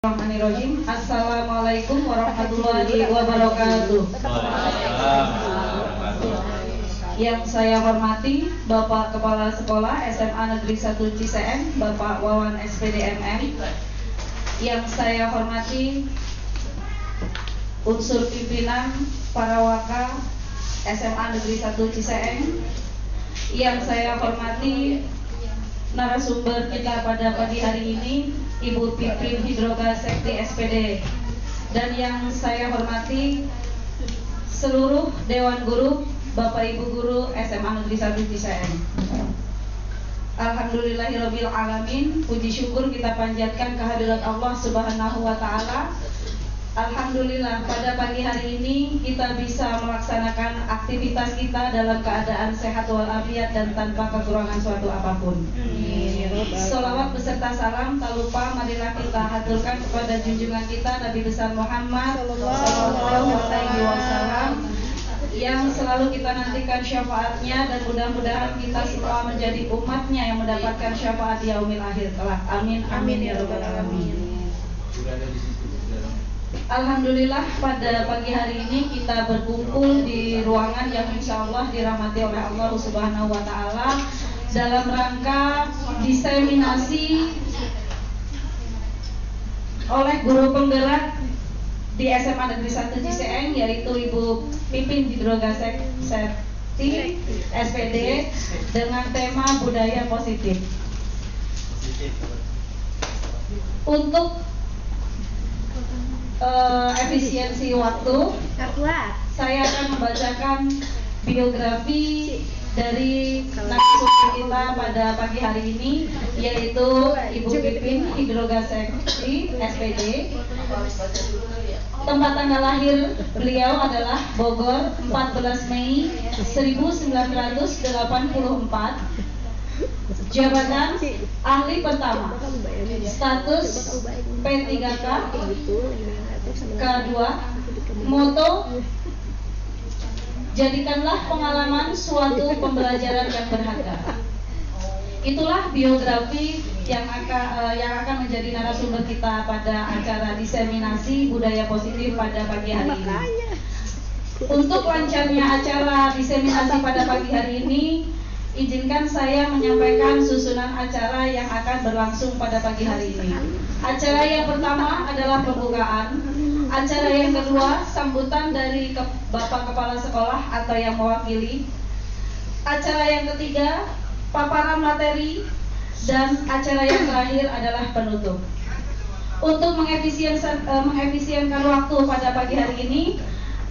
Bismillahirrahmanirrahim. Assalamualaikum warahmatullahi wabarakatuh. Yang saya hormati Bapak Kepala Sekolah SMA Negeri 1 Ciseeng, Bapak Wawan SPDMM. Yang saya hormati unsur pimpinan para waka SMA Negeri 1 Ciseeng. Yang saya hormati narasumber kita pada pagi hari ini, Ibu Pipin Hidroga Sekti SPD. Dan yang saya hormati seluruh Dewan Guru, Bapak Ibu Guru SMA Negeri 1 Ciseeng. Alhamdulillahirabbil alamin, puji syukur kita panjatkan kehadirat Allah Subhanahu wa taala. Alhamdulillah pada pagi hari ini kita bisa melaksanakan aktivitas kita dalam keadaan sehat walafiat dan tanpa kekurangan suatu apapun. Sholawat beserta salam tak lupa marilah kita haturkan kepada junjungan kita Nabi besar Muhammad sallallahu alaihi wasallam yang selalu kita nantikan syafaatnya, dan mudah-mudahan kita semua menjadi umatnya yang mendapatkan syafaat di yaumil akhir kelak. Amin amin ya rabbal alamin. Alhamdulillah pada pagi hari ini kita berkumpul di ruangan yang insya Allah dirahmati oleh Allah Subhanahu wa taala dalam rangka diseminasi oleh guru penggerak di SMA Negeri 1 Ciseeng, yaitu Ibu Pipin Hidroga Sekti SPD dengan tema budaya positif. Untuk efisiensi waktu, saya akan membacakan biografi dari narasumber kita pada pagi hari ini, yaitu Ibu Pipin Hidroga Sekti SPD. Tempat tanggal lahir beliau adalah Bogor, 14 Mei 1984. Jabatan ahli pertama, status P3K, K2, moto jadikanlah pengalaman suatu pembelajaran yang berharga. Itulah biografi yang akan menjadi narasumber kita pada acara diseminasi budaya positif pada pagi hari ini. Untuk lancarnya acara diseminasi pada pagi hari ini, izinkan saya menyampaikan susunan acara yang akan berlangsung pada pagi hari ini. Acara yang pertama adalah pembukaan. Acara yang kedua, sambutan dari Bapak Kepala Sekolah atau yang mewakili. Acara yang ketiga, paparan materi. Dan acara yang terakhir adalah penutup. Untuk mengefisienkan waktu pada pagi hari ini,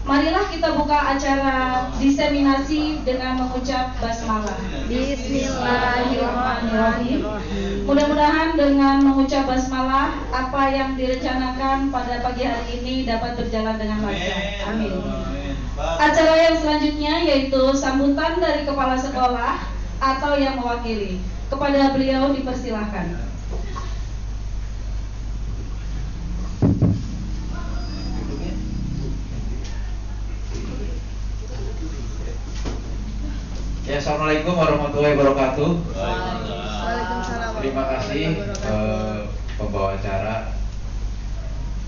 marilah kita buka acara diseminasi dengan mengucap basmalah. Bismillahirrahmanirrahim. Mudah-mudahan dengan mengucap basmalah, apa yang direncanakan pada pagi hari ini dapat berjalan dengan lancar. Amin. Acara yang selanjutnya yaitu sambutan dari Kepala Sekolah atau yang mewakili. Kepada beliau dipersilahkan. Ya, assalamualaikum warahmatullahi wabarakatuh. Waalaikumsalam. Terima kasih pembawa acara.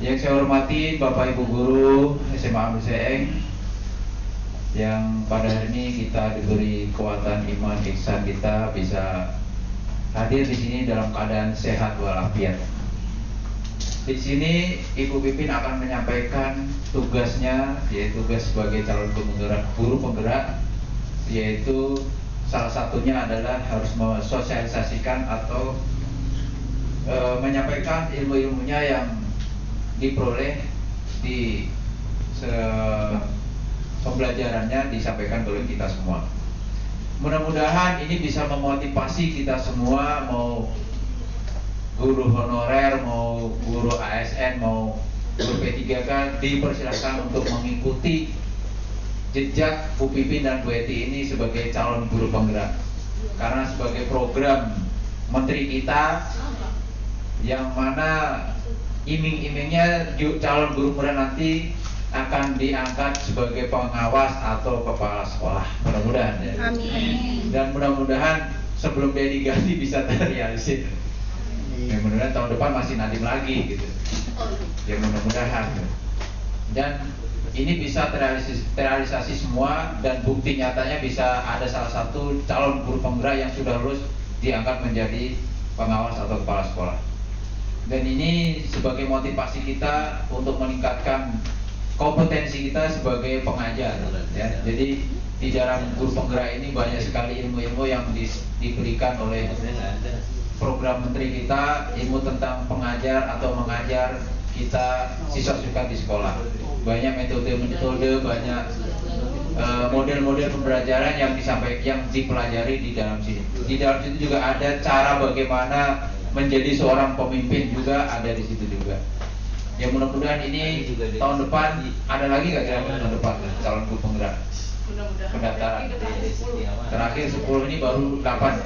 Yang saya hormati Bapak Ibu Guru SMA Ciseeng, yang pada hari ini kita diberi kekuatan iman ihsan kita bisa hadir di sini dalam keadaan sehat walafiat. Di sini Ibu Pipin akan menyampaikan tugasnya, yaitu tugas sebagai calon guru penggerak, yaitu salah satunya adalah harus mensosialisasikan atau menyampaikan ilmu-ilmunya yang diperoleh di pembelajarannya disampaikan oleh kita semua. Mudah-mudahan ini bisa memotivasi kita semua, mau guru honorer, mau guru ASN, mau guru P3K, dipersilakan untuk mengikuti jejak Bu Pipin dan Bu Eti ini sebagai calon guru penggerak. Karena sebagai program menteri kita, yang mana iming-imingnya calon guru penggerak nanti akan diangkat sebagai pengawas atau kepala sekolah, mudah-mudahan ya. Amin. Dan mudah-mudahan sebelum dia diganti bisa terrealisir. Ya, mudah-mudahan tahun depan masih Nadiem lagi gitu. Ya mudah-mudahan. Dan ini bisa terrealisasi semua, dan bukti nyatanya bisa ada salah satu calon guru penggerak yang sudah lulus diangkat menjadi pengawas atau kepala sekolah. Dan ini sebagai motivasi kita untuk meningkatkan kompetensi kita sebagai pengajar, ya. Jadi di dalam guru penggerak ini banyak sekali ilmu-ilmu yang diberikan oleh program menteri kita, ilmu tentang pengajar atau mengajar kita siswa-siswa di sekolah. Banyak metode-metode, banyak model-model pembelajaran yang dipelajari di dalam sini. Di dalam situ juga ada cara bagaimana menjadi seorang pemimpin, juga ada di situ juga. Ya mudah-mudahan ini tahun depan ada lagi nggak kira-kira tahun depan calon guru penggerak pendaftaran. Terakhir 10 ini baru 8.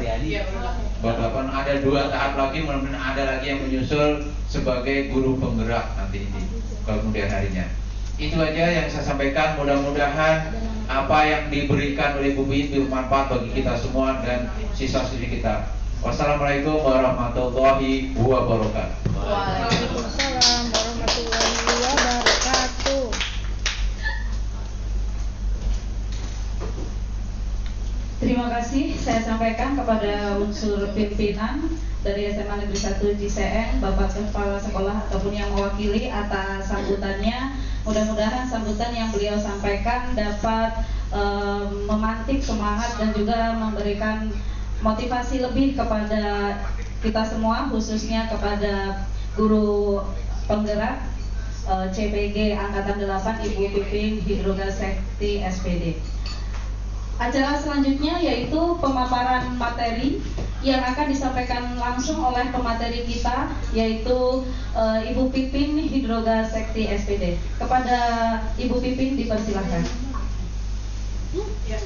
Baru 8, ada 2 tahap lagi, mudah-mudahan ada lagi yang menyusul sebagai guru penggerak nanti ini kemudian harinya. Itu aja yang saya sampaikan. Mudah-mudahan apa yang diberikan oleh Bu Bin bermanfaat bagi kita semua dan siswa-siswi kita. Wassalamualaikum warahmatullahi wabarakatuh. Waalaikumsalam warahmatullahi wabarakatuh. Terima kasih saya sampaikan kepada unsur pimpinan dari SMA Negeri 1 JCN, Bapak Kepala Sekolah ataupun yang mewakili atas sambutannya. Mudah-mudahan sambutan yang beliau sampaikan dapat memantik semangat dan juga memberikan motivasi lebih kepada kita semua, khususnya kepada guru penggerak CPG Angkatan 8 Ibu Pipin Hidroga Sekti SPD. Acara selanjutnya yaitu pemaparan materi yang akan disampaikan langsung oleh pemateri kita, yaitu Ibu Pipin Hidroga Sekti SPD. Kepada Ibu Pipin dipersilahkan. Ya.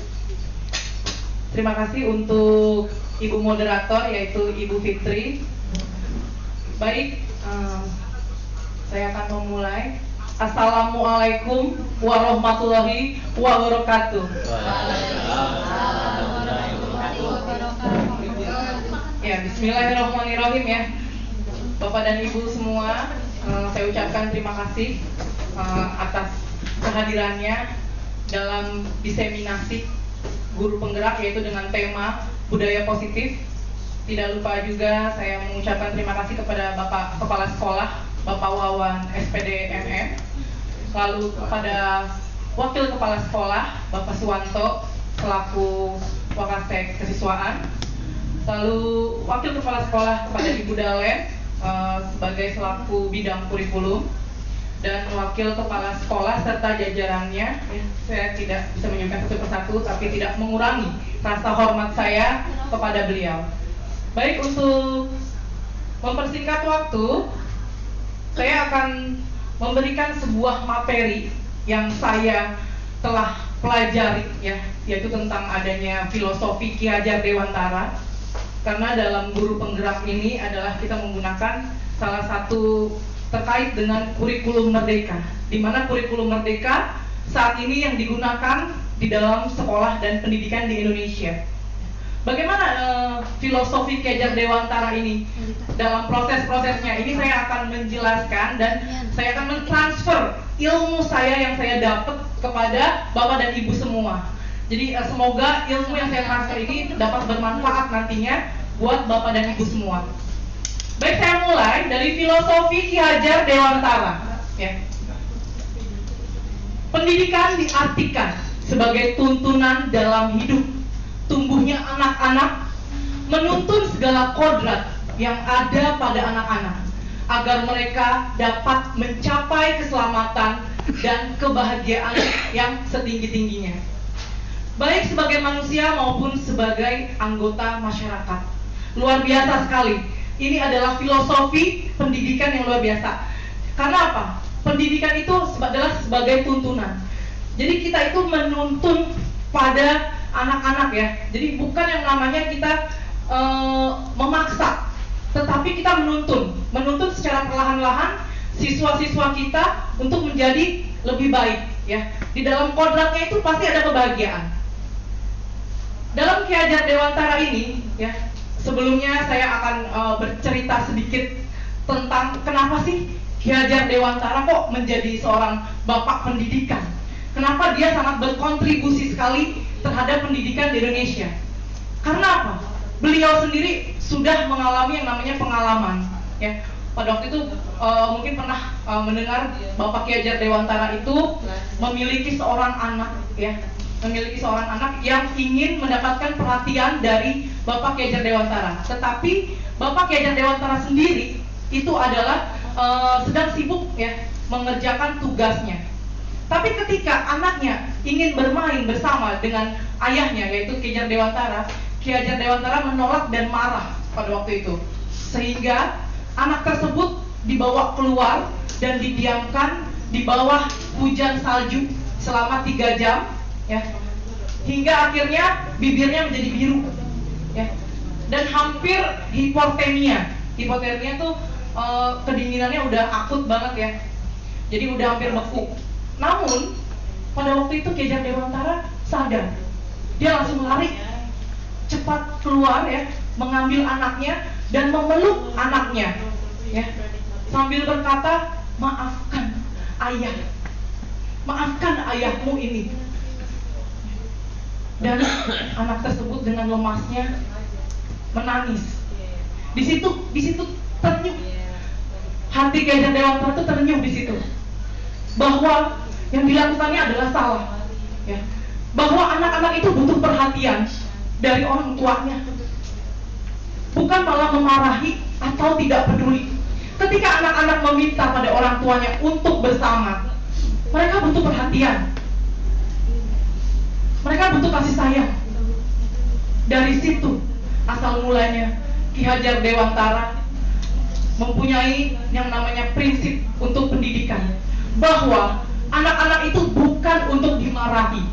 Terima kasih untuk Ibu moderator, yaitu Ibu Fitri. Baik, saya akan memulai. Assalamualaikum warahmatullahi wabarakatuh. Ya, bismillahirrahmanirrahim ya. Bapak dan Ibu semua, saya ucapkan terima kasih atas kehadirannya dalam diseminasi guru penggerak, yaitu dengan tema budaya positif. Tidak lupa juga saya mengucapkan terima kasih kepada Bapak Kepala Sekolah, Bapak Wawan SPD MM, lalu kepada Wakil Kepala Sekolah Bapak Suwanto selaku Wakasek Kesiswaan, lalu Wakil Kepala Sekolah kepada Ibu Dalen sebagai selaku bidang kurikulum, dan Wakil Kepala Sekolah serta jajarannya. Saya tidak bisa menyebutkan satu persatu, tapi tidak mengurangi rasa hormat saya kepada beliau. Baik, untuk mempersingkat waktu, saya akan memberikan sebuah materi yang saya telah pelajari, ya, yaitu tentang adanya filosofi Ki Hajar Dewantara. Karena dalam guru penggerak ini adalah kita menggunakan salah satu terkait dengan kurikulum merdeka, di mana kurikulum merdeka saat ini yang digunakan di dalam sekolah dan pendidikan di Indonesia. Bagaimana filosofi Ki Hajar Dewantara ini dalam proses-prosesnya? Ini saya akan menjelaskan dan saya akan mentransfer ilmu saya yang saya dapat kepada Bapak dan Ibu semua. Jadi semoga ilmu yang saya transfer ini dapat bermanfaat nantinya buat Bapak dan Ibu semua. Baik, saya mulai dari filosofi Ki Hajar Dewantara. Ya. Pendidikan diartikan sebagai tuntunan dalam hidup. Tumbuhnya anak-anak menuntun segala kodrat yang ada pada anak-anak agar mereka dapat mencapai keselamatan dan kebahagiaan yang setinggi-tingginya, baik sebagai manusia maupun sebagai anggota masyarakat. Luar biasa sekali. Ini adalah filosofi pendidikan yang luar biasa. Karena apa? Pendidikan itu adalah sebagai tuntunan. Jadi kita itu menuntun pada anak-anak, ya. Jadi bukan yang namanya kita memaksa, tetapi kita menuntun secara perlahan-lahan siswa-siswa kita untuk menjadi lebih baik, ya. Di dalam kodratnya itu pasti ada kebahagiaan. Dalam Ki Hajar Dewantara ini, ya, sebelumnya saya akan bercerita sedikit tentang kenapa sih Ki Hajar Dewantara kok menjadi seorang bapak pendidikan? Kenapa dia sangat berkontribusi sekali terhadap pendidikan di Indonesia? Karena apa? Beliau sendiri sudah mengalami yang namanya pengalaman, ya. Pada waktu itu mungkin pernah mendengar Bapak Ki Hajar Dewantara itu memiliki seorang anak, ya, memiliki seorang anak yang ingin mendapatkan perhatian dari Bapak Ki Hajar Dewantara. Tetapi Bapak Ki Hajar Dewantara sendiri itu adalah sedang sibuk, ya, mengerjakan tugasnya. Tapi ketika anaknya ingin bermain bersama dengan ayahnya, yaitu Ki Hajar Dewantara, Ki Hajar Dewantara menolak dan marah pada waktu itu, sehingga anak tersebut dibawa keluar dan didiamkan di bawah hujan salju selama 3 jam, ya, hingga akhirnya bibirnya menjadi biru, ya, dan hampir hipotermia. Hipotermia tuh kedinginannya udah akut banget, ya, jadi udah hampir beku. Namun pada waktu itu Ki Hajar Dewantara sadar, dia langsung lari cepat keluar, ya, mengambil anaknya dan memeluk anaknya, ya, sambil berkata, maafkan ayah, maafkan ayahmu ini. Dan anak tersebut dengan lemasnya menangis. Di situ ternyuh hati Ki Hajar Dewantara itu, ternyuh di situ bahwa yang dilakukannya adalah salah, ya, bahwa anak-anak itu butuh perhatian dari orang tuanya, bukan malah memarahi atau tidak peduli. Ketika anak-anak meminta pada orang tuanya untuk bersama, mereka butuh perhatian, mereka butuh kasih sayang. Dari situ asal mulanya Ki Hajar Dewantara mempunyai yang namanya prinsip untuk pendidikan, bahwa anak-anak itu bukan untuk dimarahi,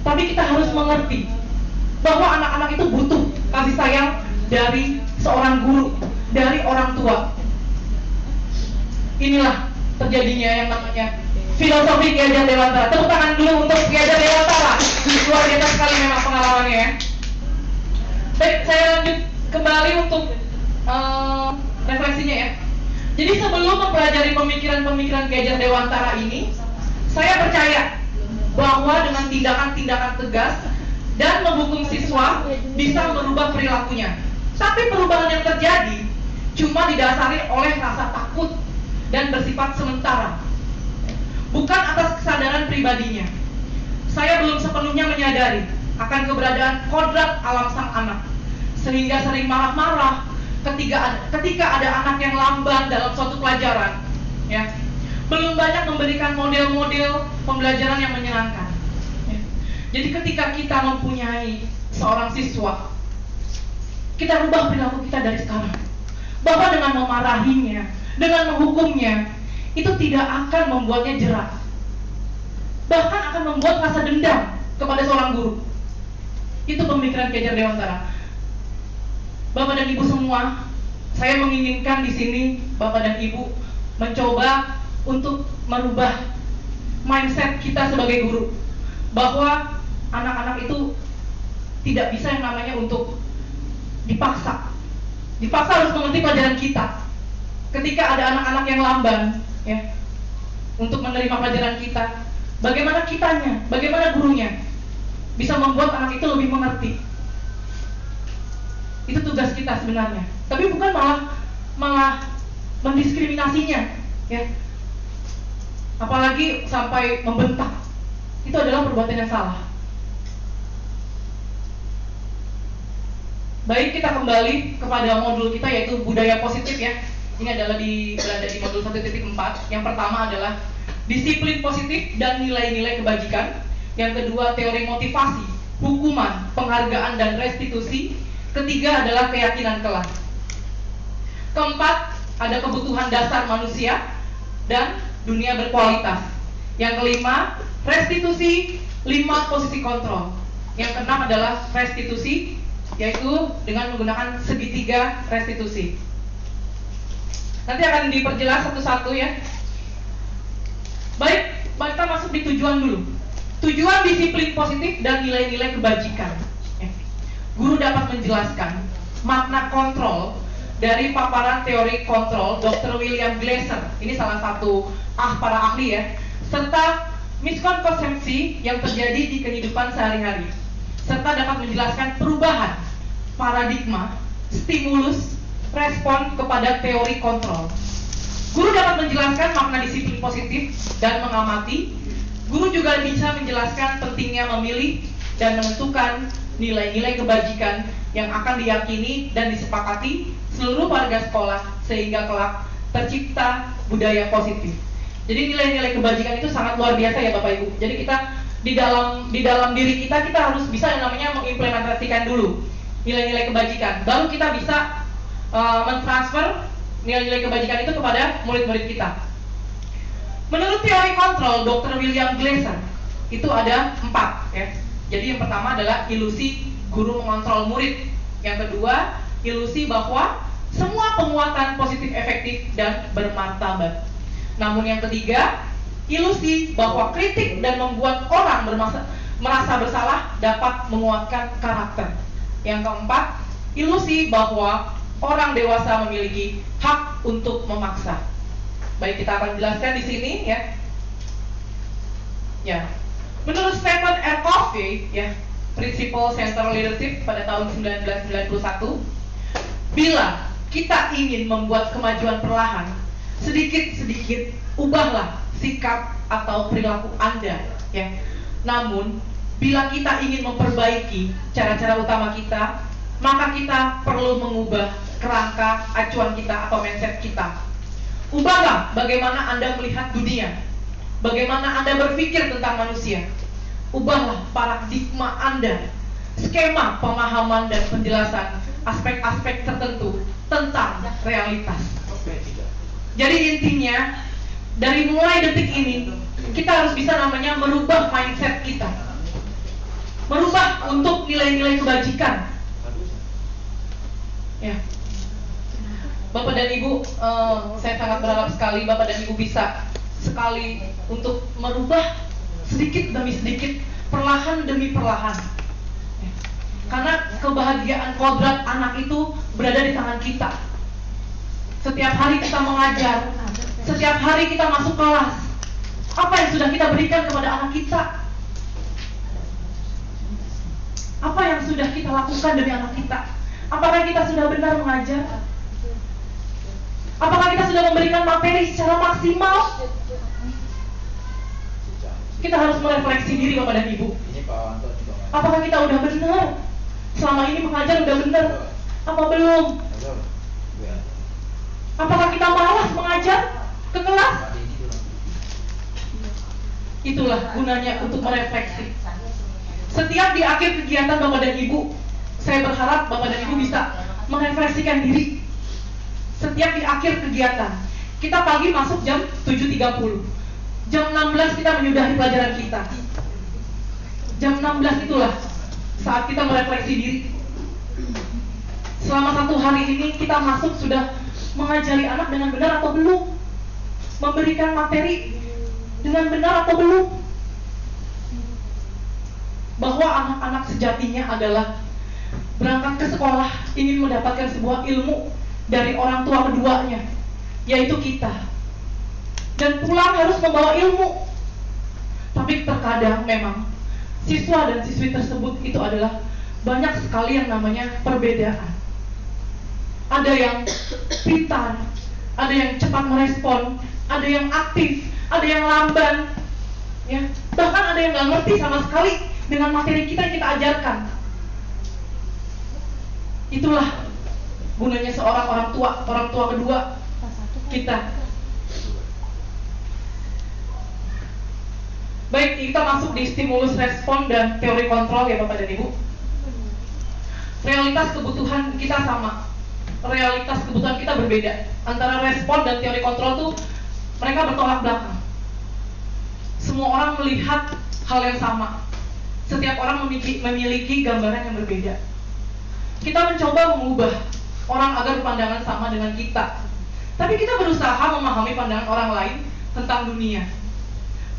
tapi kita harus mengerti bahwa anak-anak itu butuh kasih sayang dari seorang guru, dari orang tua. Inilah terjadinya yang namanya filosofi Ki Hajar Dewantara. Tepuk tangan dulu untuk Ki Hajar Dewantara. Luar biasa sekali memang pengalamannya, ya. Baik, saya lanjut kembali untuk refleksinya, ya. Jadi sebelum mempelajari pemikiran-pemikiran Ki Hajar Dewantara ini, saya percaya bahwa dengan tindakan-tindakan tegas dan menghukum siswa bisa merubah perilakunya. Tapi perubahan yang terjadi cuma didasari oleh rasa takut dan bersifat sementara, bukan atas kesadaran pribadinya. Saya belum sepenuhnya menyadari akan keberadaan kodrat alam sang anak, sehingga sering marah-marah ketika ada anak yang lamban dalam suatu pelajaran, ya. Belum banyak memberikan model-model pembelajaran yang menyenangkan, ya. Jadi ketika kita mempunyai seorang siswa, kita rubah perilaku kita dari sekarang, bahwa dengan memarahinya, dengan menghukumnya, itu tidak akan membuatnya jerah, bahkan akan membuat rasa dendam kepada seorang guru. Itu pemikiran Ki Hajar Dewantara. Bapak dan Ibu semua, saya menginginkan di sini Bapak dan Ibu mencoba untuk merubah mindset kita sebagai guru, bahwa anak-anak itu tidak bisa yang namanya untuk dipaksa harus mengerti pelajaran kita. Ketika ada anak-anak yang lamban, ya, untuk menerima pelajaran kita, bagaimana kitanya, bagaimana gurunya bisa membuat anak itu lebih mengerti. Itu tugas kita sebenarnya. Tapi bukan malah mendiskriminasinya, ya. Apalagi sampai membentak. Itu adalah perbuatan yang salah. Baik, kita kembali kepada modul kita, yaitu budaya positif, ya. Ini adalah berada di modul 1.4. Yang pertama adalah disiplin positif dan nilai-nilai kebajikan. Yang kedua, teori motivasi, hukuman, penghargaan, dan restitusi. Ketiga adalah keyakinan kelak. Keempat, ada kebutuhan dasar manusia dan dunia berkualitas. Yang kelima, restitusi, 5 posisi kontrol. Yang keenam adalah restitusi, yaitu dengan menggunakan segitiga restitusi. Nanti akan diperjelas satu-satu, ya. Baik, kita masuk di tujuan dulu. Tujuan disiplin positif dan nilai-nilai kebajikan, ya. Guru dapat menjelaskan makna kontrol dari paparan teori kontrol Dr. William Glasser. Ini salah satu para ahli ya, serta miskonsepsi yang terjadi di kehidupan sehari-hari, serta dapat menjelaskan perubahan paradigma, stimulus, respon kepada teori kontrol. Guru dapat menjelaskan makna disiplin positif dan mengamati. Guru juga bisa menjelaskan pentingnya memilih dan menentukan nilai-nilai kebajikan yang akan diyakini dan disepakati seluruh warga sekolah sehingga kelak tercipta budaya positif. Jadi nilai-nilai kebajikan itu sangat luar biasa ya Bapak Ibu. Jadi kita di dalam diri kita harus bisa yang namanya mengimplementasikan dulu nilai-nilai kebajikan. Baru kita bisa mentransfer nilai-nilai kebajikan itu kepada murid-murid kita. Menurut teori kontrol Dr. William Glasser itu ada 4 ya. Jadi yang pertama adalah ilusi guru mengontrol murid. Yang kedua, ilusi bahwa semua penguatan positif efektif dan bermartabat. Namun yang ketiga, ilusi bahwa kritik dan membuat orang merasa bersalah dapat menguatkan karakter. Yang keempat, ilusi bahwa orang dewasa memiliki hak untuk memaksa. Baik, kita akan jelaskan di sini ya. Ya. Menurut Stephen R. Covey ya, Principle Center Leadership pada tahun 1991, bila kita ingin membuat kemajuan perlahan, sedikit-sedikit ubahlah sikap atau perilaku Anda ya. Namun, bila kita ingin memperbaiki cara-cara utama kita, maka kita perlu mengubah kerangka acuan kita atau mindset kita. Ubahlah bagaimana Anda melihat dunia, bagaimana Anda berpikir tentang manusia. Ubahlah paradigma Anda, skema pemahaman dan penjelasan aspek-aspek tertentu tentang realitas. Jadi intinya, dari mulai detik ini, kita harus bisa namanya merubah mindset kita. Merubah untuk nilai-nilai kebajikan. Ya. Bapak dan Ibu, saya sangat berharap sekali Bapak dan Ibu bisa sekali untuk merubah sedikit demi sedikit, perlahan demi perlahan. Karena kebahagiaan kodrat anak itu berada di tangan kita. Setiap hari kita mengajar, setiap hari kita masuk kelas. Apa yang sudah kita berikan kepada anak kita? Apa yang sudah kita lakukan demi anak kita? Apakah kita sudah benar mengajar? Apakah kita sudah memberikan materi secara maksimal? Kita harus merefleksi diri Bapak dan Ibu. Apakah kita udah benar? Selama ini mengajar udah benar? Apa belum? Apakah kita malas mengajar ke kelas? Itulah gunanya untuk merefleksi. Setiap di akhir kegiatan Bapak dan Ibu, saya berharap Bapak dan Ibu bisa merefleksikan diri. Setiap di akhir kegiatan, kita pagi masuk jam 7.30, jam 16 kita menyudahi pelajaran kita. Jam 16 itulah saat kita merefleksi diri. Selama 1 hari ini kita masuk sudah mengajari anak dengan benar atau belum? Memberikan materi dengan benar atau belum? Bahwa anak-anak sejatinya adalah berangkat ke sekolah ingin mendapatkan sebuah ilmu dari orang tua keduanya, yaitu kita, dan pulang harus membawa ilmu. Tapi terkadang memang siswa dan siswi tersebut itu adalah banyak sekali yang namanya perbedaan. Ada yang pintar, ada yang cepat merespon, ada yang aktif, ada yang lamban, ya. Bahkan ada yang nggak ngerti sama sekali dengan materi kita yang kita ajarkan. Itulah gunanya seorang orang tua kedua kita. Baik, kita masuk di stimulus respon dan teori kontrol ya Bapak dan Ibu. Realitas kebutuhan kita sama, realitas kebutuhan kita berbeda. Antara respon dan teori kontrol tuh mereka bertolak belakang. Semua orang melihat hal yang sama. Setiap orang memiliki gambaran yang berbeda. Kita mencoba mengubah orang agar berpandangan sama dengan kita. Tapi kita berusaha memahami pandangan orang lain tentang dunia.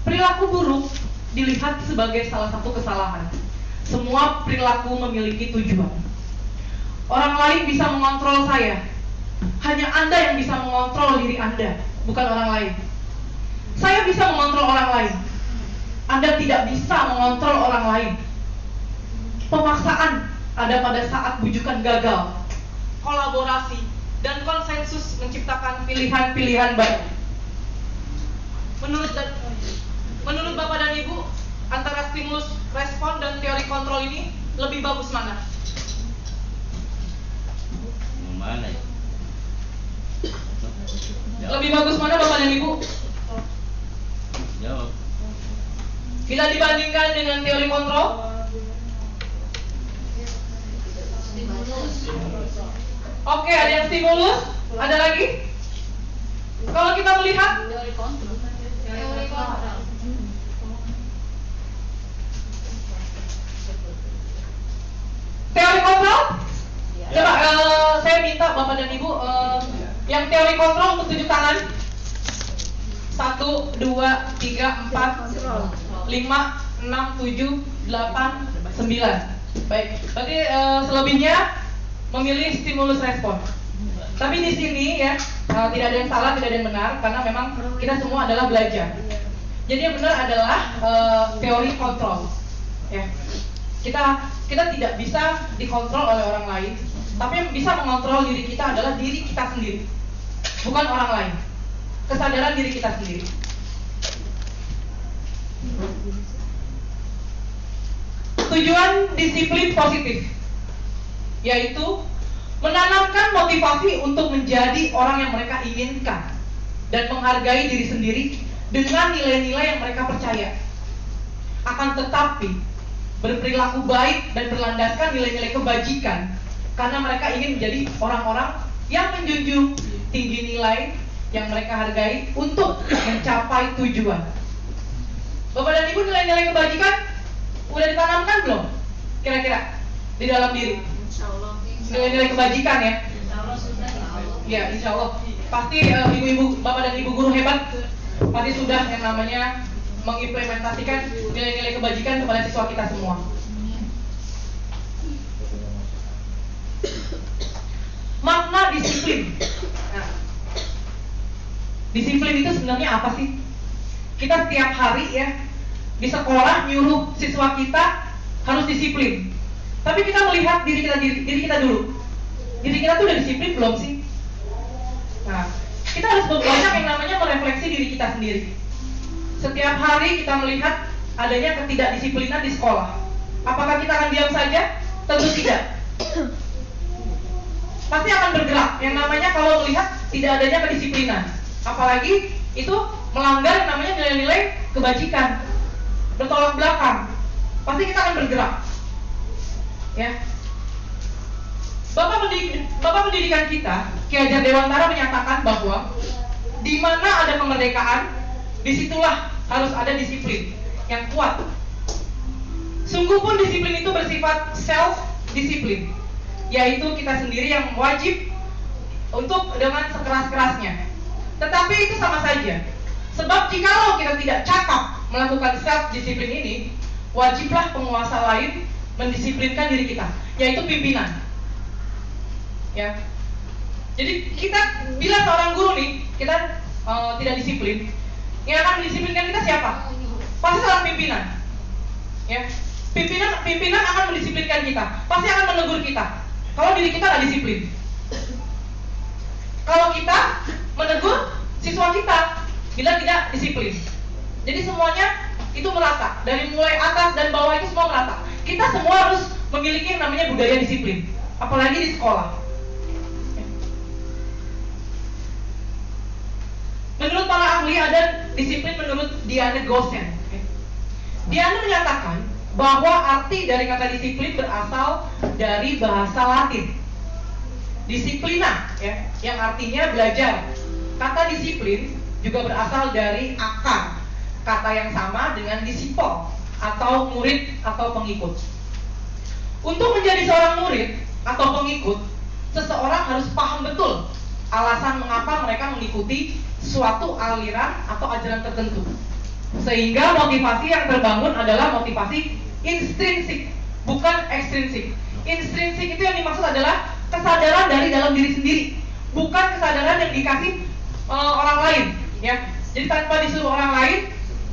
Perilaku buruk dilihat sebagai salah satu kesalahan. Semua perilaku memiliki tujuan. Orang lain bisa mengontrol saya, hanya Anda yang bisa mengontrol diri Anda, bukan orang lain. Saya bisa mengontrol orang lain. Anda tidak bisa mengontrol orang lain. Pemaksaan ada pada saat bujukan gagal. Kolaborasi dan konsensus menciptakan pilihan-pilihan baru. Menurut Bapak dan Ibu, antara stimulus respon dan teori kontrol ini lebih bagus mana? Mana ya? Lebih bagus mana Bapak dan Ibu? Jawab. Bila dibandingkan dengan teori kontrol? Oke, ada yang stimulus? Ada lagi? Kalau kita melihat Teori kontrol. teori kontrol? Coba saya minta Bapak dan Ibu yang teori kontrol untuk tunjuk tangan. 1, 2, 3, 4, 5, 6, 7, 8, 9. Baik, berarti selebihnya memilih stimulus respon. Tapi di sini ya tidak ada yang salah, tidak ada yang benar, karena memang kita semua adalah belajar. Jadi yang benar adalah teori kontrol. Ya, kita tidak bisa dikontrol oleh orang lain, tapi yang bisa mengontrol diri kita adalah diri kita sendiri, bukan orang lain. Kesadaran diri kita sendiri. Tujuan disiplin positif yaitu menanamkan motivasi untuk menjadi orang yang mereka inginkan dan menghargai diri sendiri dengan nilai-nilai yang mereka percaya. Akan tetapi berperilaku baik dan berlandaskan nilai-nilai kebajikan karena mereka ingin menjadi orang-orang yang menjunjung tinggi nilai yang mereka hargai untuk mencapai tujuan. Bapak dan Ibu, nilai-nilai kebajikan udah ditanamkan belum? Kira-kira di dalam diri? Nilai-nilai kebajikan ya? Ya, insya Allah. Pasti ibu-ibu, bapak dan ibu guru hebat pasti sudah yang namanya mengimplementasikan nilai-nilai kebajikan kepada siswa kita semua. Makna disiplin. Nah, disiplin itu sebenarnya apa sih? Kita setiap hari ya di sekolah nyuruh siswa kita harus disiplin. Tapi kita melihat diri kita dulu. Diri kita tuh udah disiplin belum sih? Nah, kita harus banyak yang namanya merefleksi diri kita sendiri. Setiap hari kita melihat adanya ketidakdisiplinan di sekolah. Apakah kita akan diam saja? Tentu tidak. Pasti akan bergerak. Yang namanya kalau melihat tidak adanya kedisiplinan, apalagi itu melanggar yang namanya nilai-nilai kebajikan, bertolak belakang, pasti kita akan bergerak. Ya, Bapak pendidikan kita, Ki Hajar Dewantara menyatakan bahwa di mana ada kemerdekaan, disitulah harus ada disiplin yang kuat. Sungguh pun disiplin itu bersifat self-disiplin, yaitu kita sendiri yang wajib untuk dengan sekeras-kerasnya. Tetapi itu sama saja. Sebab jikalau kita tidak cakap melakukan self-disiplin ini, wajiblah penguasa lain mendisiplinkan diri kita, yaitu pimpinan. Ya. Jadi kita bila seorang guru nih, kita tidak disiplin, yang akan mendisiplinkan kita siapa? Pasti seorang pimpinan. Ya. Pimpinan akan mendisiplinkan kita, pasti akan menegur kita kalau diri kita tidak disiplin. Kalau kita menegur siswa kita bila tidak disiplin. Jadi semuanya itu merata, dari mulai atas dan bawah itu semua merata. Kita semua harus memiliki yang namanya budaya disiplin, apalagi di sekolah. Menurut para ahli ada disiplin menurut Diane Gosen. Diane menyatakan bahwa arti dari kata disiplin berasal dari bahasa Latin disiplina, ya, yang artinya belajar. Kata disiplin juga berasal dari akar kata yang sama dengan disipol atau murid atau pengikut. Untuk menjadi seorang murid atau pengikut, seseorang harus paham betul alasan mengapa mereka mengikuti suatu aliran atau ajaran tertentu. Sehingga motivasi yang terbangun adalah motivasi intrinsik, bukan ekstrinsik. Intrinsik itu yang dimaksud adalah kesadaran dari dalam diri sendiri bukan kesadaran yang dikasih orang lain, ya. Jadi tanpa disuruh orang lain,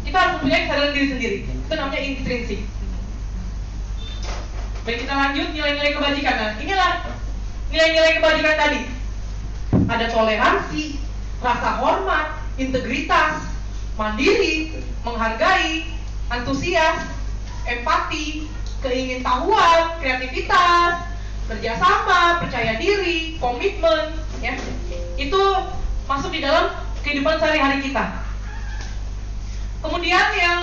kita harus mempunyai kesadaran diri sendiri. Itu namanya intrinsik. Baik, kita lanjut nilai-nilai kebajikan. Nah, inilah nilai-nilai kebajikan tadi. Ada toleransi, rasa hormat, integritas, mandiri, menghargai, antusias, empati, keingintahuan, kreativitas, kerjasama, percaya diri, komitmen, ya. Itu masuk di dalam kehidupan sehari-hari kita. Kemudian yang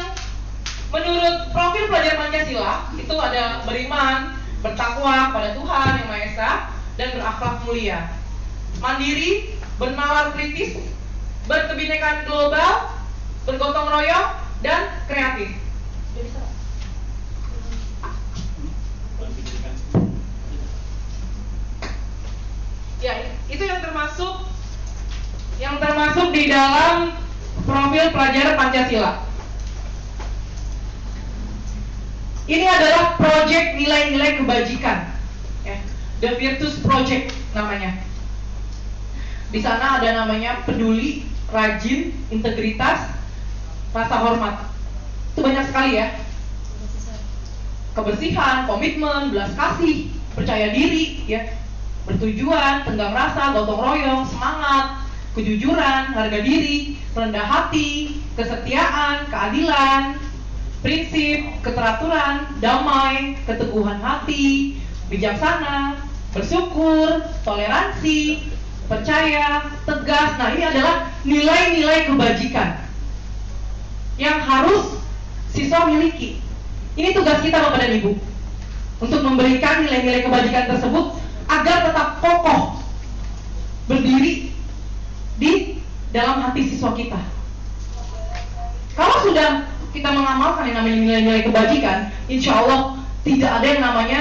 menurut profil pelajar Pancasila itu ada beriman, bertakwa pada Tuhan Yang Maha Esa, dan berakhlak mulia. Mandiri, bernalar kritis, berkebinekaan global, bergotong royong, dan kreatif. Ya, itu yang termasuk di dalam profil pelajar Pancasila. Ini adalah proyek nilai-nilai kebajikan, ya. The Virtus Project namanya. Di sana ada namanya peduli, rajin, integritas, rasa hormat. Itu banyak sekali ya. Kebersihan, komitmen, belas kasih, percaya diri, ya. Bertujuan, tenggang rasa, gotong royong, semangat, kejujuran, harga diri, rendah hati, kesetiaan, keadilan, prinsip, keteraturan, damai, keteguhan hati, bijaksana, bersyukur, toleransi, percaya, tegas. Nah, ini adalah nilai-nilai kebajikan yang harus siswa miliki. Ini tugas kita Bapak dan Ibu, untuk memberikan nilai-nilai kebajikan tersebut agar tetap kokoh berdiri di dalam hati siswa kita. Kalau sudah kita mengamalkan yang namanya nilai-nilai kebajikan, insya Allah tidak ada yang namanya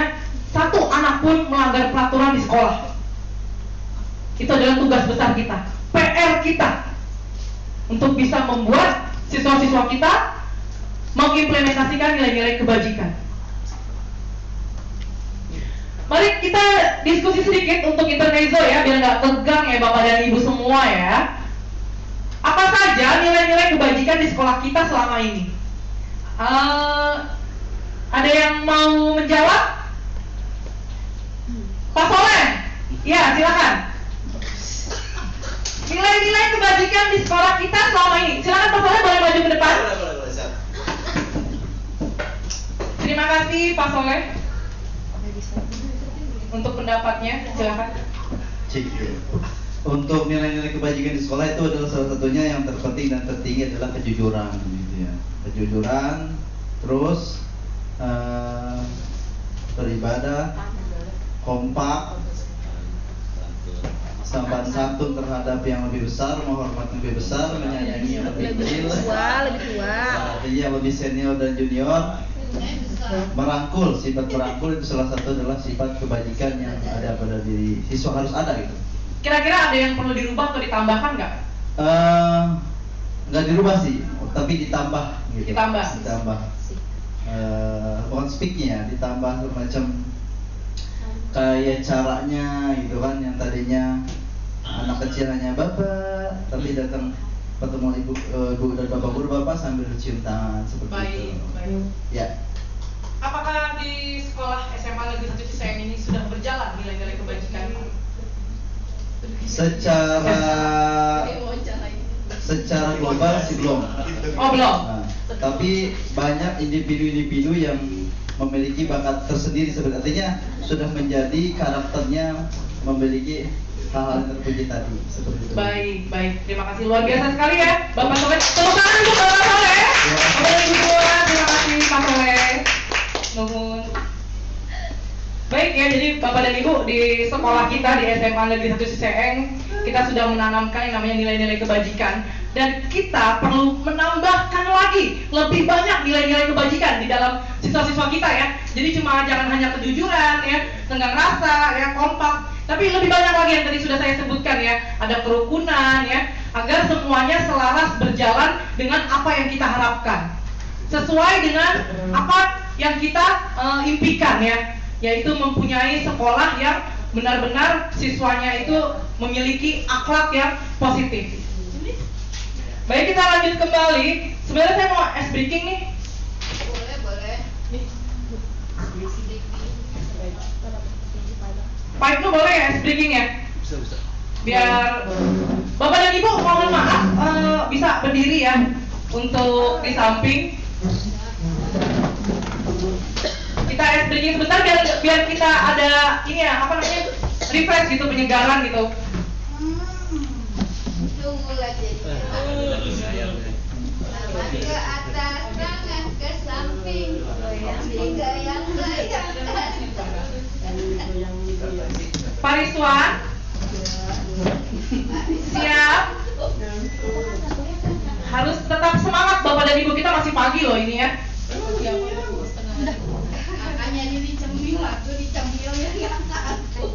satu anak pun melanggar peraturan di sekolah. Itu adalah tugas besar kita, PR kita, untuk bisa membuat siswa-siswa kita mengimplementasikan nilai-nilai kebajikan. Mari kita diskusi sedikit untuk intermezzo ya, biar nggak tegang ya Bapak dan Ibu semua ya. Apa saja nilai-nilai kebajikan di sekolah kita selama ini? Ada yang mau menjawab? Pak Soleh? Ya, silakan. Nilai-nilai kebajikan di sekolah kita selama ini. Silakan Pak Soleh, boleh maju ke depan. Terima kasih Pak Soleh untuk pendapatnya, silakan. Untuk nilai-nilai kebajikan di sekolah itu adalah salah satunya yang terpenting dan tertinggi adalah kejujuran, gitu ya. Kejujuran, terus beribadah, kompak, sopan santun terhadap yang lebih besar, menghormati lebih besar, menyayangi yang lebih kecil, yang lebih senior dan junior. Merangkul, sifat merangkul itu salah satu adalah sifat kebajikan yang ada pada diri siswa, harus ada gitu. Kira-kira ada yang perlu dirubah atau ditambahkan nggak? Nggak dirubah sih, tapi ditambah gitu. Ditambah. Bukan speaknya, ditambah macam kayak caranya gitu kan, yang tadinya anak kecil hanya bapak, tapi datang ketemu ibu dan bapak guru bapak sambil cium tangan seperti itu. Baik. Ya. Apakah di sekolah SMA Negeri 1 Ciseeng ini sudah berjalan nilai-nilai kebajikan? Secara global sih belum. Oh, belum. Nah, tapi banyak individu-individu yang memiliki bakat tersendiri, artinya sudah menjadi karakternya, memiliki hal-hal yang terpuji tadi seperti itu. Baik. Terima kasih, luar biasa sekali ya, Bapak Soleh. Tepuk tangan untuk Bapak Soleh. Bapak Ibu semua, terima kasih Pak Soleh. Nuhun. Baik ya, jadi Bapak dan Ibu di sekolah kita di SMA Negeri 1 Ciseeng kita sudah menanamkan yang namanya nilai-nilai kebajikan, dan kita perlu menambahkan lagi lebih banyak nilai-nilai kebajikan di dalam siswa-siswa kita ya. Jadi jangan hanya kejujuran ya, tenggang rasa ya, kompak, tapi lebih banyak lagi yang tadi sudah saya sebutkan ya. Ada kerukunan ya, agar semuanya selaras berjalan dengan apa yang kita harapkan, sesuai dengan apa yang kita impikan ya, yaitu mempunyai sekolah yang benar-benar siswanya itu memiliki akhlak yang positif. Baik, kita lanjut kembali. Sebenarnya saya mau ice breaking nih. Boleh. Pak Ibnu boleh ya ice breaking ya? Bisa. Biar Bapak dan Ibu mohon maaf bisa berdiri ya untuk di samping. Kita ice breaking sebentar biar kita ada ini ya, apa namanya, refresh gitu, penyegaran gitu. Tunggu lagi. Tangan ke atas, tangan ke samping, goyang-goyang. Pak Rizwan, siap. Harus tetap semangat, Bapak dan Ibu, kita masih pagi loh ini ya. Makanya dicemil, aku dicemil ya nggak takut.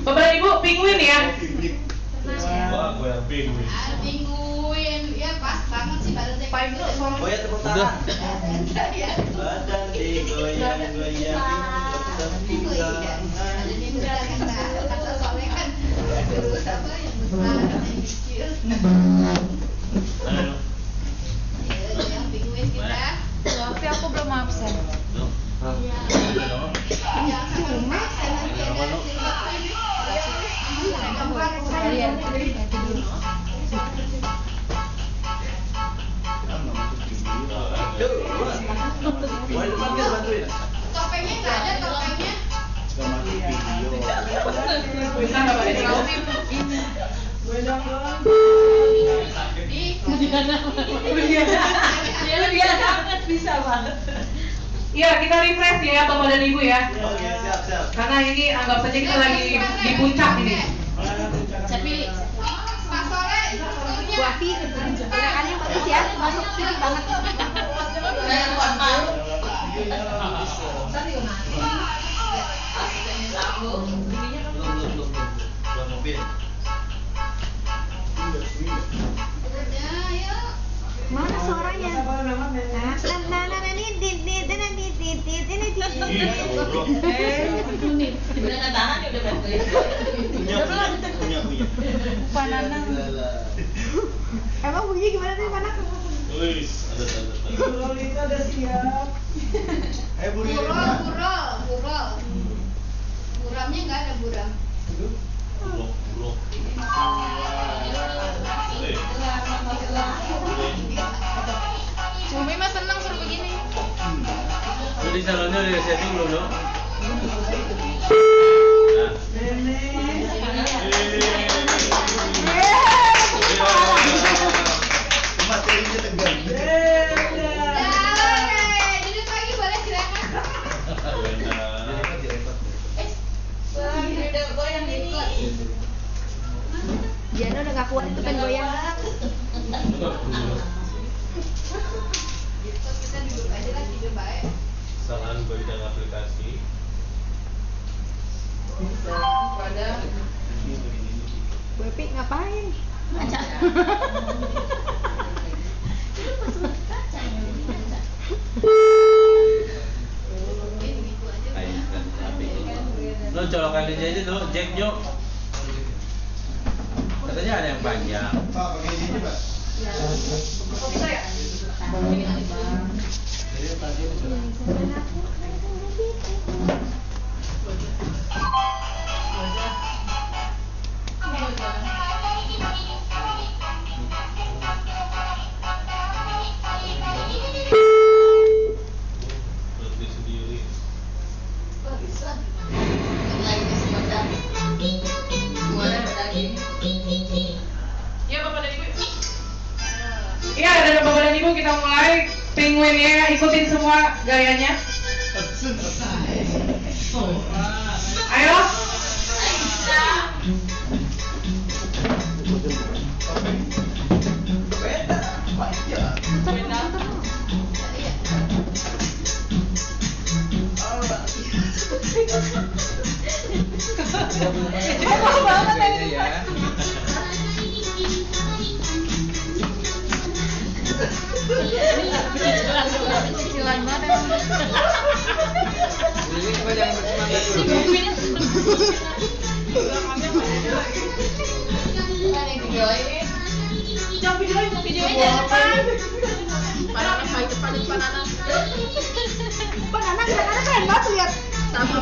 Bapak dan Ibu, penguin ya. Wah, gue yang bingung. Pinguin, ya pas banget sih badan saya. Pak Ibnu, Oh ya, tepuk tangan. Ya. Badan digoyang-goyang. Ada di belakang kata soalnya kan guru apa yang besar yang kecil. Mana dong? Ya, yang pinguin kita. Tapi aku belum absen. Tuh. Mana dong? Jangan sampai lupa saya nanti ada silver ini. Gambar Kalian Boleh depan kita bantuin. topengnya nggak ada topengnya. Gak masuk video. bisa Bapak dan Ibu? Bisa banget. Iya, kita refresh ya Bapak dan Ibu ya. Oke, siap. Karena ini anggap saja kita lagi di puncak ini. Tapi Pak Soleh instrukturnya. Bu Afi, gerakannya bagus ya, masuk sini banget. Buat mobil. Udah, yuk. Mana suaranya? Panana. Emang bunyinya gimana sih Panana? Wis, ada. Burol. Buramnya nggak ada buram. Blok. Cumi mah seneng suruh begini. Lu di salonnya udah siap dulu dong. Materinya tegang. Duduk lagi boleh silakan. Udah goyang ini. Diana udah gak kuat itu pengen goyang. Kita duduk aja lah, tidur baik. Kesalahan bidang aplikasi. Pada Bu Epi ngapain? Aca. Lo colokan aja tuh, Jack Jo. Katanya ada yang panjang. Pak, pakai ini aja, Pak. bisa ya? Jadi tadi Lebih sendiri. Iya Bapak dan Ibu. Iya, dari Bapak dan Ibu kita mulai. Penguinnya ikutin semua gayanya. Ayo. Cicilan banget emang. yang bersemangat dulu. Videonya jangan depan. Pananas baik depan pananas. Anak keren banget lihat. Sama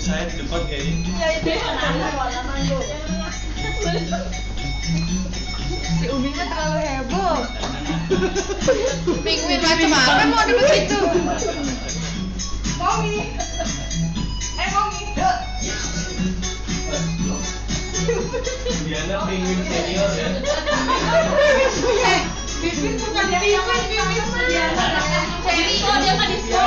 Saya di depan kayaknya. Si Umi mah terlalu heboh. Penguin macam apa mau di begitu? Momi. Momi. Diana penguin senior ya. Bibit bukan yang bibit Cherry kok dia mah disco.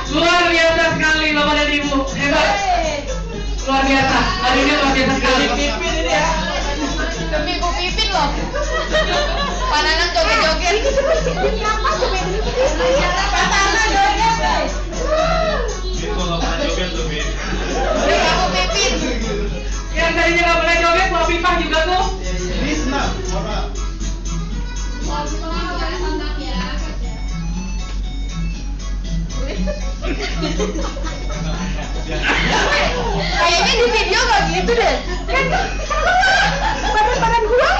Luar biasa sekali Bapak dan Ibu, hebat. Luar biasa, hari ini luar biasa sekali. Pipin ini ya. Demi Bu Pipin loh. Pananan joget-joget. Ini apa sebenarnya? Pananan joget. Bin kalau pernah joget tuh Bin. Demi Bu Pipin. Yang tadinya nggak pernah joget, mau pipah juga tuh. Bisma, warna. Kayaknya di video nggak gitu deh. Kan badan gua.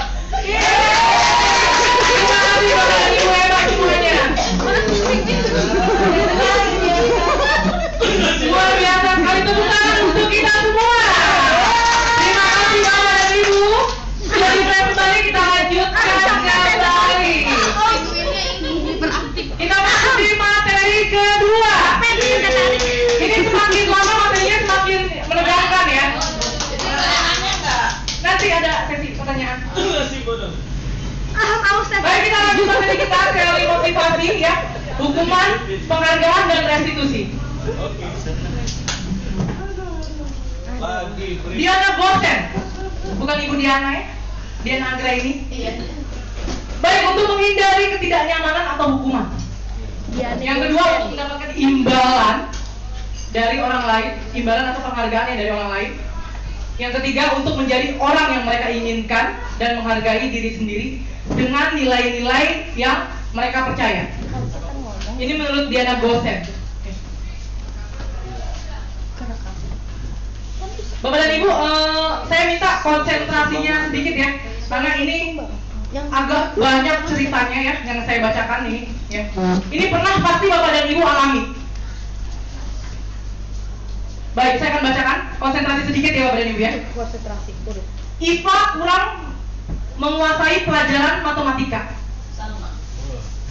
Terima kasih Bapak dan Ibu, hebat semuanya. Luar biasa sekali, tepuk tangan untuk kita semua. Terima kasih Bapak dan Ibu. Sudah dimulai kembali, kita lanjutkan kembali. Kita masuk di materi kedua. Ini semakin lama materinya semakin menegangkan ya. Nanti ada sesi pertanyaan. Nasi bodoh. Baik, kita lanjut materi kita teori motivasi ya. Hukuman, penghargaan dan restitusi. Oke. Lagi beri. Diana Gosen, bukan Ibu Diana ya, Diana Anggra ini. Baik, untuk menghindari ketidaknyamanan atau hukuman. Yang kedua, untuk mendapatkan imbalan dari orang lain, imbalan atau penghargaan yang dari orang lain. Yang ketiga, untuk menjadi orang yang mereka inginkan dan menghargai diri sendiri dengan nilai-nilai yang mereka percaya. Ini menurut Diana Gosen. Bapak dan Ibu, saya minta konsentrasinya sedikit ya, karena ini agak banyak ceritanya ya yang saya bacakan ini. Ya. Ini pernah pasti Bapak dan Ibu alami. Baik, saya akan bacakan konsentrasi sedikit ya Bapak dan Ibu ya. Konsentrasi. IPA kurang menguasai pelajaran matematika.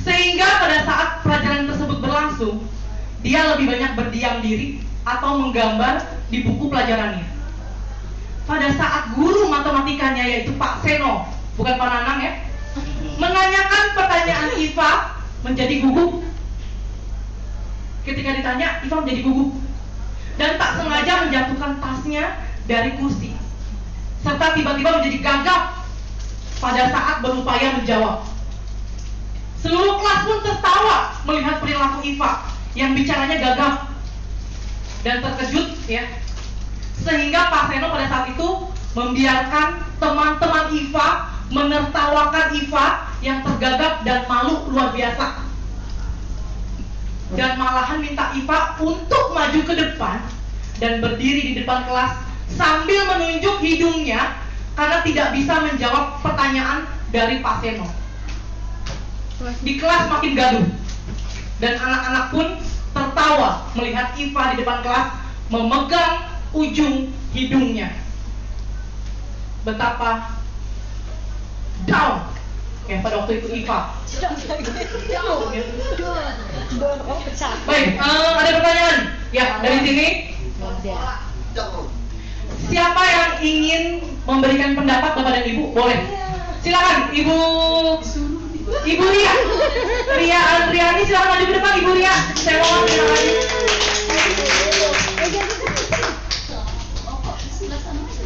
Sehingga pada saat pelajaran tersebut berlangsung, dia lebih banyak berdiam diri atau menggambar di buku pelajarannya. Pada saat guru matematikanya yaitu Pak Seno, bukan Pak Nanang ya, menanyakan pertanyaan IPA menjadi gugup. Ketika ditanya, IPA menjadi gugup dan tak sengaja menjatuhkan tasnya dari kursi, serta tiba-tiba menjadi gagap pada saat berupaya menjawab. Seluruh kelas pun tertawa melihat perilaku IPA yang bicaranya gagap dan terkejut ya. Sehingga Pak Seno pada saat itu membiarkan teman-teman IPA menertawakan IPA yang tergagap dan malu luar biasa. Dan malahan minta IPA untuk maju ke depan dan berdiri di depan kelas sambil menunjuk hidungnya karena tidak bisa menjawab pertanyaan dari Pak Seno. Di kelas makin gaduh dan anak-anak pun tertawa melihat IPA di depan kelas memegang ujung hidungnya. Betapa down ya pada waktu itu IPA. Baik, ada pertanyaan ya dari sini. Siapa yang ingin memberikan pendapat kepada Ibu? Boleh. Silakan Ibu Ria Andriani, silakan maju ke depan Ibu Ria. Saya mohon terima kasih.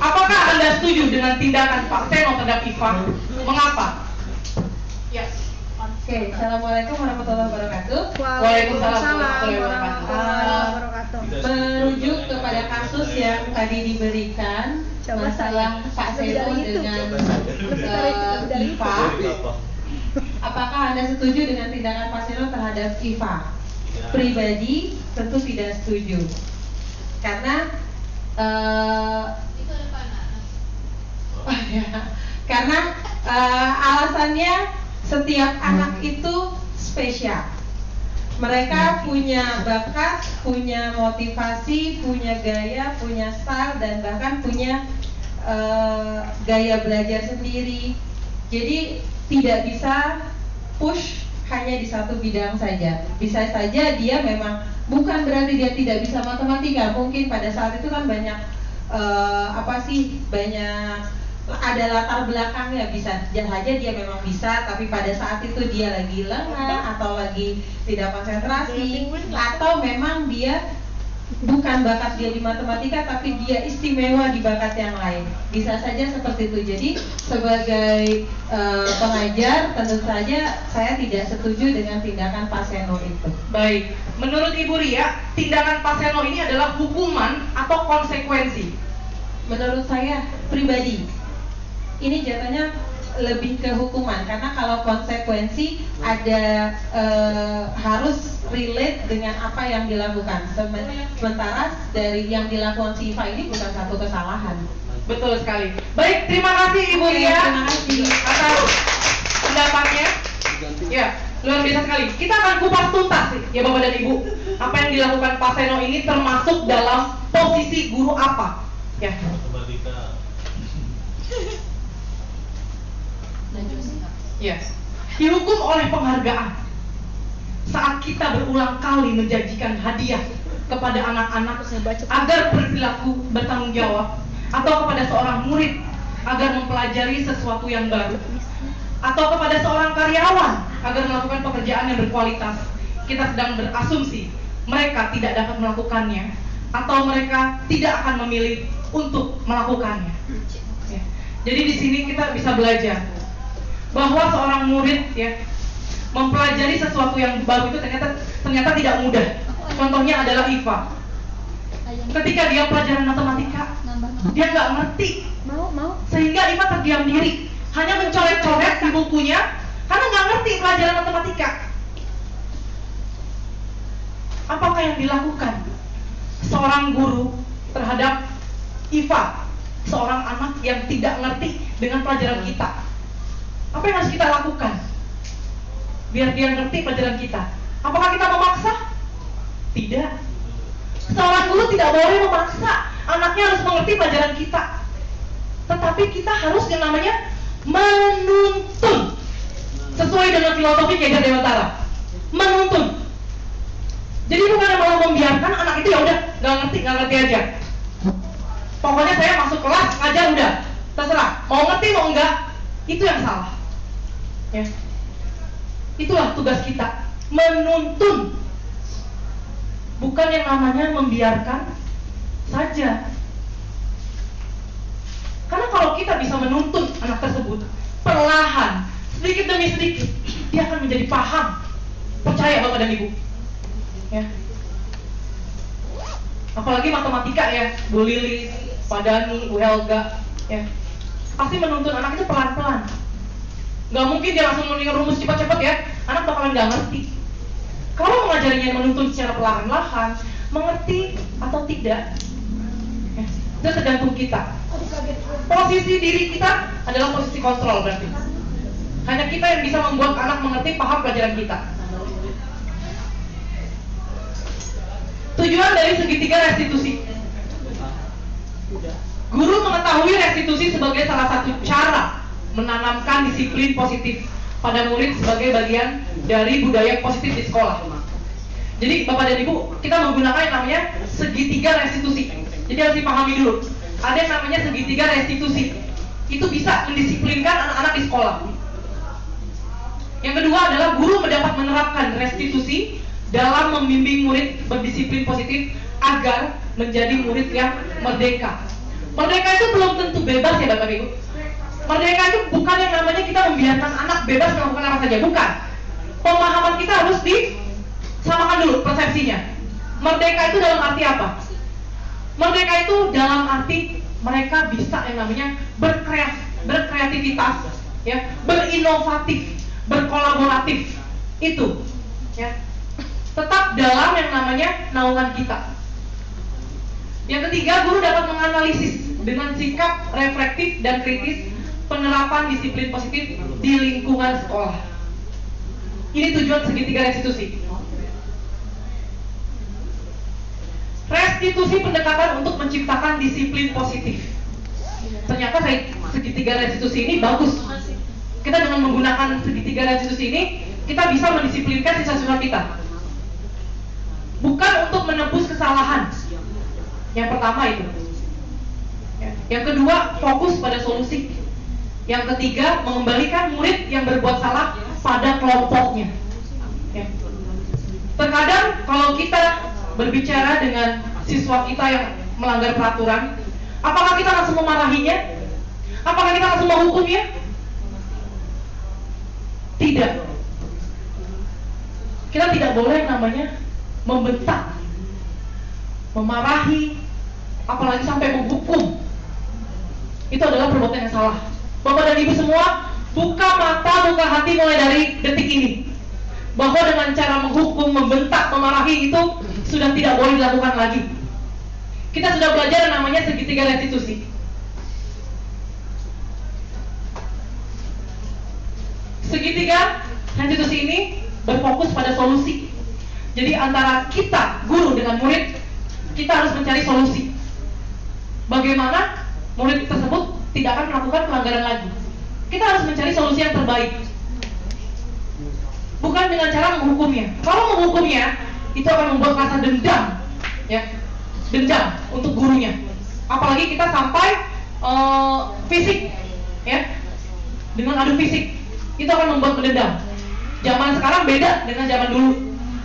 Apakah Anda setuju dengan tindakan Pak Seno terhadap Iva? Mengapa? Ya. Oke, Assalamualaikum warahmatullahi wabarakatuh. Waalaikumsalam warahmatullahi wabarakatuh. Merujuk kepada kasus yang tadi diberikan masalah Pak Seno dengan Iva. Apakah Anda setuju dengan tindakan Pak Seno terhadap Iva? Pribadi tentu tidak setuju. Karena Itu ada panas. karena alasannya setiap anak itu spesial. Mereka punya bakat, punya motivasi, punya gaya, punya style, dan bahkan punya gaya belajar sendiri. Jadi tidak bisa push hanya di satu bidang saja. Bisa saja dia memang, bukan berarti dia tidak bisa matematika. Mungkin pada saat itu kan banyak banyak ada latar belakangnya, bisa saja dia memang bisa, tapi pada saat itu dia lagi lengah atau lagi tidak konsentrasi, atau memang dia bukan bakat dia di matematika tapi dia istimewa di bakat yang lain. Bisa saja seperti itu. Jadi sebagai pengajar tentu saja saya tidak setuju dengan tindakan Pak Seno itu. Baik, menurut Ibu Ria, tindakan Pak Seno ini adalah hukuman atau konsekuensi? Menurut saya pribadi, ini jatuhnya lebih ke hukuman, karena kalau konsekuensi ada harus relate dengan apa yang dilakukan. Sementara dari yang dilakukan si Iva ini bukan satu kesalahan. Betul sekali. Baik, terima kasih Ibu Ria Terima kasih atas pendapatnya. Ya, luar biasa sekali. Kita akan kupas tuntas ya Bapak dan Ibu. Apa yang dilakukan Pak Seno ini termasuk dalam posisi guru apa? Ya. Ya. Dihukum oleh penghargaan. Saat kita berulang kali menjanjikan hadiah kepada anak-anak agar berperilaku bertanggung jawab, atau kepada seorang murid agar mempelajari sesuatu yang baru, atau kepada seorang karyawan agar melakukan pekerjaan yang berkualitas, kita sedang berasumsi mereka tidak dapat melakukannya atau mereka tidak akan memilih untuk melakukannya. Ya. Jadi di sini kita bisa belajar bahwa seorang murid ya mempelajari sesuatu yang baru itu ternyata tidak mudah. Contohnya adalah Iva. Ketika dia pelajaran matematika, dia nggak ngerti, sehingga Iva terdiam diri, hanya mencoret-coret di bukunya karena nggak ngerti pelajaran matematika. Apakah yang dilakukan seorang guru terhadap Iva, seorang anak yang tidak ngerti dengan pelajaran kita? Apa yang harus kita lakukan biar dia ngerti pelajaran kita? Apakah kita memaksa? Tidak. Seorang guru tidak boleh memaksa anaknya harus mengerti pelajaran kita. Tetapi kita harus yang namanya menuntun. Sesuai dengan filosofi Kejar Dewantara. Menuntun. Jadi bukan malah membiarkan anak itu ya udah nggak ngerti aja. Pokoknya saya masuk kelas ngajar udah, terserah. Mau ngerti mau enggak, itu yang salah. Ya. Itulah tugas kita, menuntun. Bukan yang namanya membiarkan saja. Karena kalau kita bisa menuntun anak tersebut perlahan, sedikit demi sedikit, dia akan menjadi paham. Percaya Bapak dan Ibu. Ya. Apalagi matematika ya, Bu Lilis, Pak Dani, Bu Helga, ya. Pasti menuntun anak itu pelan-pelan. Gak mungkin dia langsung rumus cepat-cepat ya, anak bakalan gak ngerti. Kalau mengajarinya menuntun secara perlahan-lahan, mengerti atau tidak, ya, itu tergantung kita. Posisi diri kita adalah posisi kontrol berarti. Hanya kita yang bisa membuat anak mengerti, paham pelajaran kita. Tujuan dari segitiga restitusi. Guru mengetahui restitusi sebagai salah satu cara menanamkan disiplin positif pada murid sebagai bagian dari budaya positif di sekolah. Jadi Bapak dan Ibu, kita menggunakan yang namanya segitiga restitusi. Jadi harus dipahami dulu. Ada yang namanya segitiga restitusi. Itu bisa mendisiplinkan anak-anak di sekolah. Yang kedua adalah guru mendapat menerapkan restitusi dalam membimbing murid berdisiplin positif agar menjadi murid yang merdeka. Merdeka itu belum tentu bebas ya Bapak Ibu. Merdeka itu bukan yang namanya kita membiarkan anak bebas melakukan apa saja, bukan. Pemahaman kita harus disamakan dulu persepsinya. Merdeka itu dalam arti apa? Merdeka itu dalam arti mereka bisa yang namanya berkreativitas, ya, berinovatif, berkolaboratif, itu, ya, tetap dalam yang namanya naungan kita. Yang ketiga, guru dapat menganalisis dengan sikap reflektif dan kritis penerapan disiplin positif di lingkungan sekolah. Ini tujuan segitiga restitusi. Restitusi pendekatan untuk menciptakan disiplin positif. Ternyata segitiga restitusi ini bagus. Kita dengan menggunakan segitiga restitusi ini, kita bisa mendisiplinkan siswa-siswa kita. Bukan untuk menebus kesalahan. Yang pertama itu. Yang kedua, fokus pada solusi. Yang ketiga, mengembalikan murid yang berbuat salah pada kelompoknya. Terkadang kalau kita berbicara dengan siswa kita yang melanggar peraturan, apakah kita langsung memarahinya? Apakah kita langsung menghukumnya? Tidak. Kita tidak boleh namanya membentak, memarahi, apalagi sampai menghukum. Itu adalah perbuatan yang salah. Bapak dan Ibu semua, buka mata, buka hati mulai dari detik ini, bahwa dengan cara menghukum, membentak, memarahi itu sudah tidak boleh dilakukan lagi. Kita sudah belajar namanya segitiga restitusi. Segitiga restitusi ini berfokus pada solusi. Jadi antara kita, guru dengan murid, kita harus mencari solusi. Bagaimana murid tersebut tidak akan melakukan pelanggaran lagi. Kita harus mencari solusi yang terbaik. Bukan dengan cara menghukumnya. Kalau menghukumnya, itu akan membuat rasa dendam, ya, dendam untuk gurunya. Apalagi kita sampai fisik, ya, dengan adu fisik, itu akan membuat mendendam. Zaman sekarang beda dengan zaman dulu.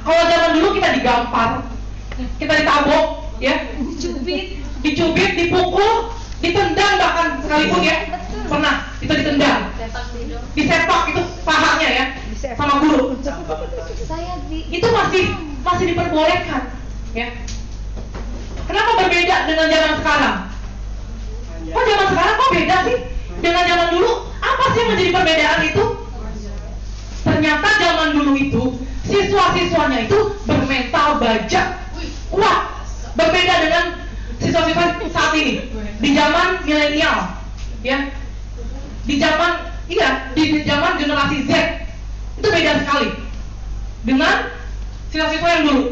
Kalau zaman dulu kita digampar, kita ditabok, ya, dicubit, dipukul, ditendang bahkan sekalipun, ya, pernah itu ditendang, disepak itu pahanya, ya, sama guru. Itu masih diperbolehkan, ya. Kenapa berbeda dengan zaman sekarang? Kok zaman sekarang kok beda sih dengan zaman dulu? Apa sih yang menjadi perbedaan itu? Ternyata zaman dulu itu siswa-siswanya itu bermental baja, kuat, berbeda dengan siswa-siswa saat ini di zaman milenial, ya, di zaman generasi Z. Itu beda sekali dengan siswa-siswa yang dulu.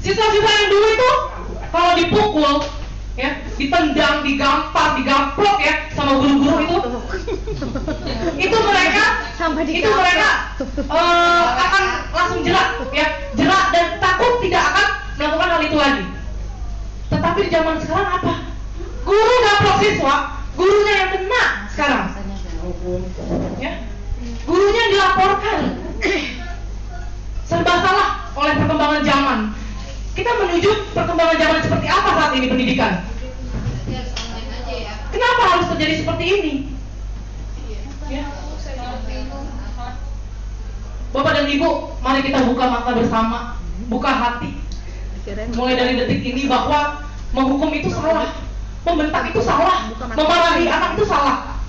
Siswa-siswa yang dulu itu kalau dipukul, ya, ditendang, digampar, digamplok, ya, sama guru-guru itu mereka akan langsung jerak, ya, jerak dan takut tidak akan melakukan hal itu lagi. Tetapi di zaman sekarang apa? Guru gamplok siswa, gurunya yang kena sekarang, ya. Gurunya dilaporkan. Serba salah oleh perkembangan zaman. Kita menuju perkembangan zaman seperti apa saat ini pendidikan? Kenapa harus terjadi seperti ini? Ya. Bapak dan Ibu, mari kita buka mata bersama, buka hati. Mulai dari detik ini bahwa menghukum itu salah, membentak itu salah, memarahi anak itu salah.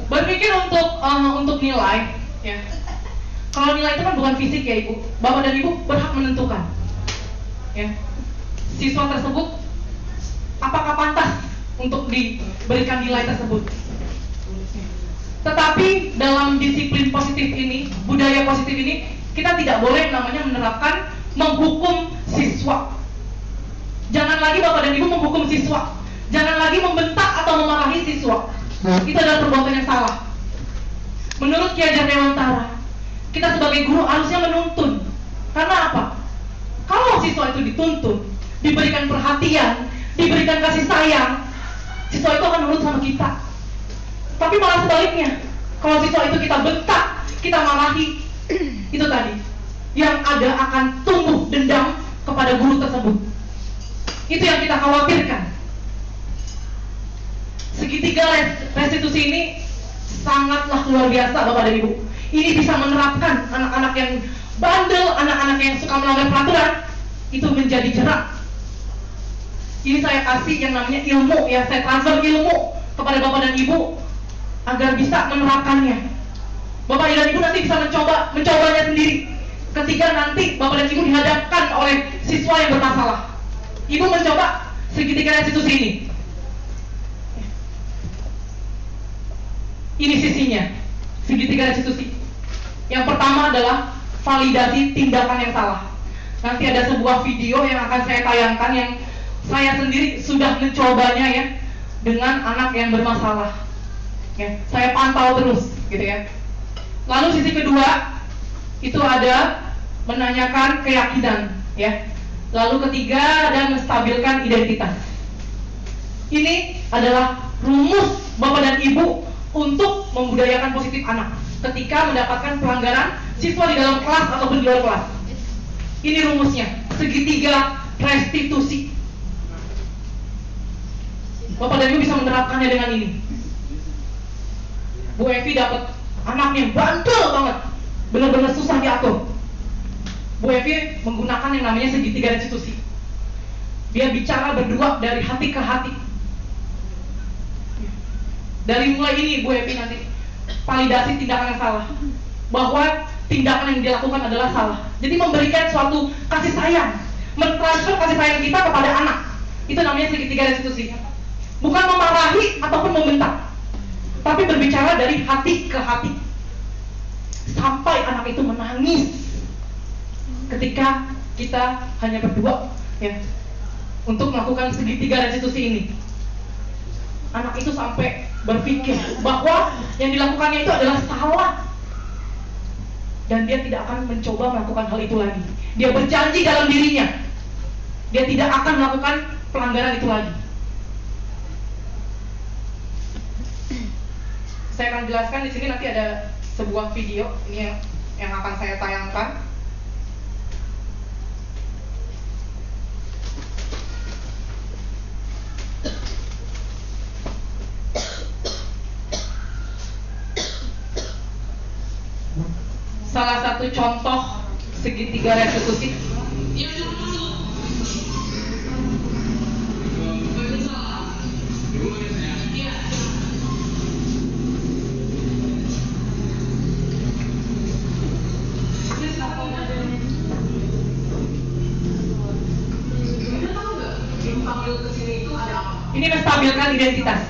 Berpikir untuk nilai, ya. Kalau nilai itu kan bukan fisik, ya Ibu. Bapak dan Ibu berhak menentukan, ya, siswa tersebut apakah pantas untuk diberikan nilai tersebut. Tetapi dalam disiplin positif ini, budaya positif ini, kita tidak boleh namanya menerapkan menghukum siswa. Jangan lagi Bapak dan Ibu menghukum siswa. Jangan lagi membentak atau memarahi siswa. Itu adalah perbuatan yang salah. Menurut Ki Hajar Dewantara, kita sebagai guru harusnya menuntun. Karena apa? Kalau siswa itu dituntun, diberikan perhatian, diberikan kasih sayang, siswa itu akan nurut sama kita. Tapi malah sebaliknya, kalau siswa itu kita bentak, kita marahi, itu tadi, yang ada akan tumbuh dendam kepada guru tersebut. Itu yang kita khawatirkan. Segitiga restitusi ini sangatlah luar biasa Bapak dan Ibu. Ini bisa menerapkan anak-anak yang bandel, anak-anak yang suka melanggar peraturan, itu menjadi jerak. Ini saya kasih yang namanya ilmu, ya saya transfer ilmu kepada Bapak dan Ibu agar bisa menerapkannya. Bapak dan Ibu nanti bisa mencobanya sendiri. Ketika nanti Bapak dan Ibu dihadapkan oleh siswa yang bermasalah, Ibu mencoba segitiga restitusi ini. Ini sisinya, segitiga restitusi. Yang pertama adalah validasi tindakan yang salah. Nanti ada sebuah video yang akan saya tayangkan yang saya sendiri sudah mencobanya ya dengan anak yang bermasalah. Ya, saya pantau terus, gitu ya. Lalu sisi kedua itu ada menanyakan keyakinan, ya. Lalu ketiga ada menstabilkan identitas. Ini adalah rumus Bapak dan Ibu untuk membudayakan positif anak ketika mendapatkan pelanggaran siswa di dalam kelas ataupun di luar kelas. Ini rumusnya, segitiga restitusi. Bapak dan Ibu bisa menerapkannya dengan ini. Bu Evi dapat anak yang bandel banget, benar-benar susah diatur. Bu Evi menggunakan yang namanya segitiga restitusi. Dia bicara berdua dari hati ke hati. Dari mulai ini Bu Evi nanti validasi tindakan yang salah, bahwa tindakan yang dilakukan adalah salah. Jadi memberikan suatu kasih sayang, mentransfer kasih sayang kita kepada anak. Itu namanya segitiga restitusi. Bukan memarahi ataupun membentak, tapi berbicara dari hati ke hati sampai anak itu menangis ketika kita hanya berdua, ya, untuk melakukan segitiga restitusi ini. Anak itu sampai berpikir bahwa yang dilakukannya itu adalah salah dan dia tidak akan mencoba melakukan hal itu lagi. Dia berjanji dalam dirinya dia tidak akan melakukan pelanggaran itu lagi. Saya akan jelaskan di sini, nanti ada sebuah video ini yang akan saya tayangkan. Salah satu contoh segitiga restitusi. Ini menstabilkan identitas.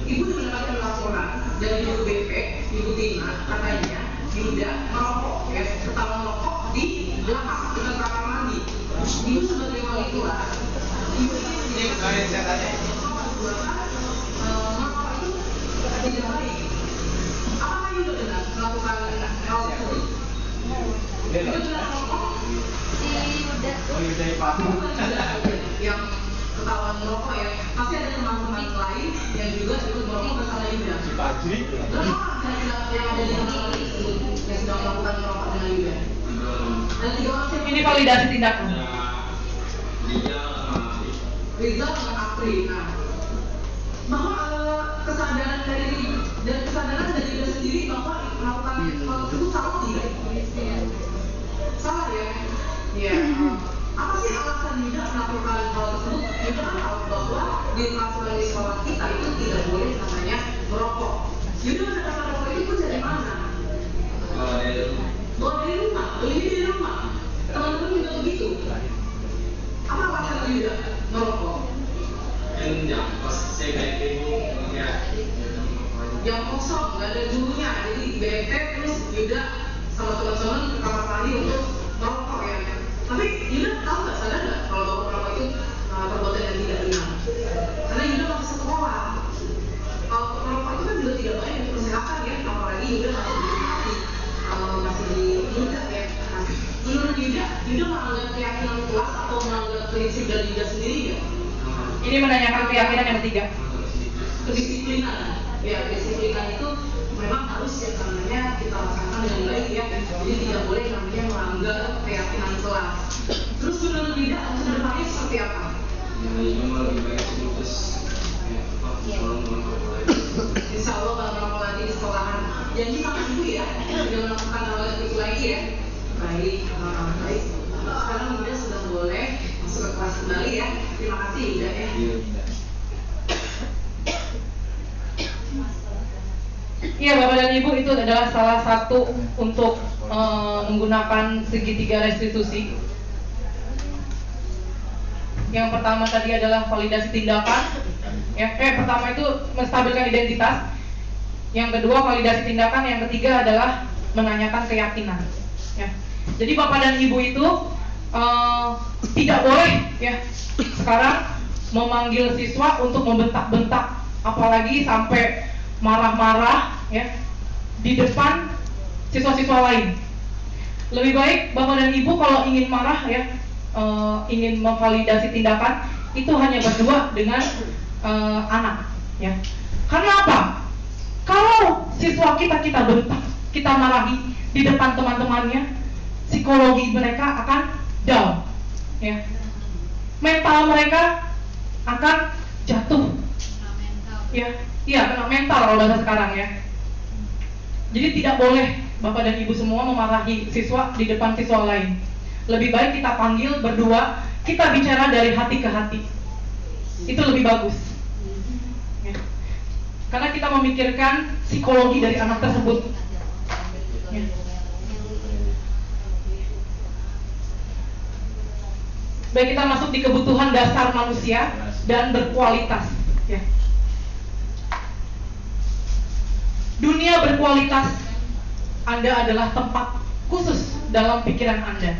Ibu mendapatkan laporan dari Ibu BP, Ibu Tina, katanya Yuda merokok, ya, ketahuan merokok di belakang dengan kamar mandi. Ibu sebagai wali kelas, Ibu ini saya tanya. Merokok itu tidak baik. Apakah Yuda benar melakukan hal tersebut? Itu benar merokok. Yang ketahuan merokok, ya, pasti ada teman-teman lain yang juga ikut merokok bersama Yuda. Yang ada di tempat itu yang sedang melakukan merokok dengan Yuda. Dan 3 orang Ini validasi tindakan. Rizal dengan Apri. Nah, bahwa kesadaran dari Yuda sendiri bahwa melakukan hal tersebut salah tidak? Salah ya? Iya. Apa sih alasan Yuda melakukan hal tersebut? Yuda kan tahu bahwa di peraturan di sekolah kita itu tidak boleh namanya merokok. Yuda mendapatkan rokok itu pun dari mana? Dari rumah, belinya dari rumah. Teman-teman juga begitu. Apa alasan Yuda merokok? Yang kosong, nggak ada gurunya. Jadi BP terus Yuda sama teman-teman ke kamar mandi untuk merokok, ya. Tapi Yuda tahu nggak, sadar nggak kalau bapak merokok itu perbuatan yang tidak benar? Karena Yuda masih sekolah. Kalau merokok itu kan juga tidak baik untuk kesehatan, ya. Apalagi Yuda masih di Yuda, ya. Nah, menurut Yuda melanggar keyakinan kelas atau melanggar prinsip dari Yuda sendiri, ya? Ini menanyakan keyakinan yang ketiga. Kedisiplinan, ya, kedisiplinan itu memang harus yang namanya Jadi tidak boleh namanya melanggar keyakinan kelas. Terus menurut Lida untuk kedepannya seperti apa? Ya, memang lebih baik putus. Insya Allah kalau melakukan nanti di sekolahan janji sama ibu ya, tidak melakukan hal itu lagi ya. Baik, baik. Sekarang Lida sudah boleh masuk ke kelas kembali ya. Terima kasih Lida ya. Iya, Bapak dan Ibu, itu adalah salah satu untuk menggunakan segitiga restitusi. Yang pertama tadi adalah validasi tindakan. Pertama itu menstabilkan identitas. Yang kedua validasi tindakan. Yang ketiga adalah menanyakan keyakinan. Ya. Jadi Bapak dan Ibu itu tidak boleh ya sekarang memanggil siswa untuk membentak-bentak, apalagi sampai marah-marah ya di depan siswa-siswa lain. Lebih baik Bapak dan Ibu kalau ingin marah ya, ingin memvalidasi tindakan, itu hanya berdua dengan anak ya. Karena apa? Kalau siswa kita bentak, kita marahi di depan teman-temannya, psikologi mereka akan down ya. Mental mereka akan jatuh ya. Iya, kena mental kalau bahasa sekarang ya. Jadi tidak boleh Bapak dan Ibu semua memarahi siswa di depan siswa lain. Lebih baik kita panggil berdua, kita bicara dari hati ke hati. Itu lebih bagus ya. Karena kita memikirkan psikologi dari anak tersebut ya. Baik, kita masuk di kebutuhan dasar manusia dan berkualitas ya. Dunia berkualitas Anda adalah tempat khusus dalam pikiran Anda.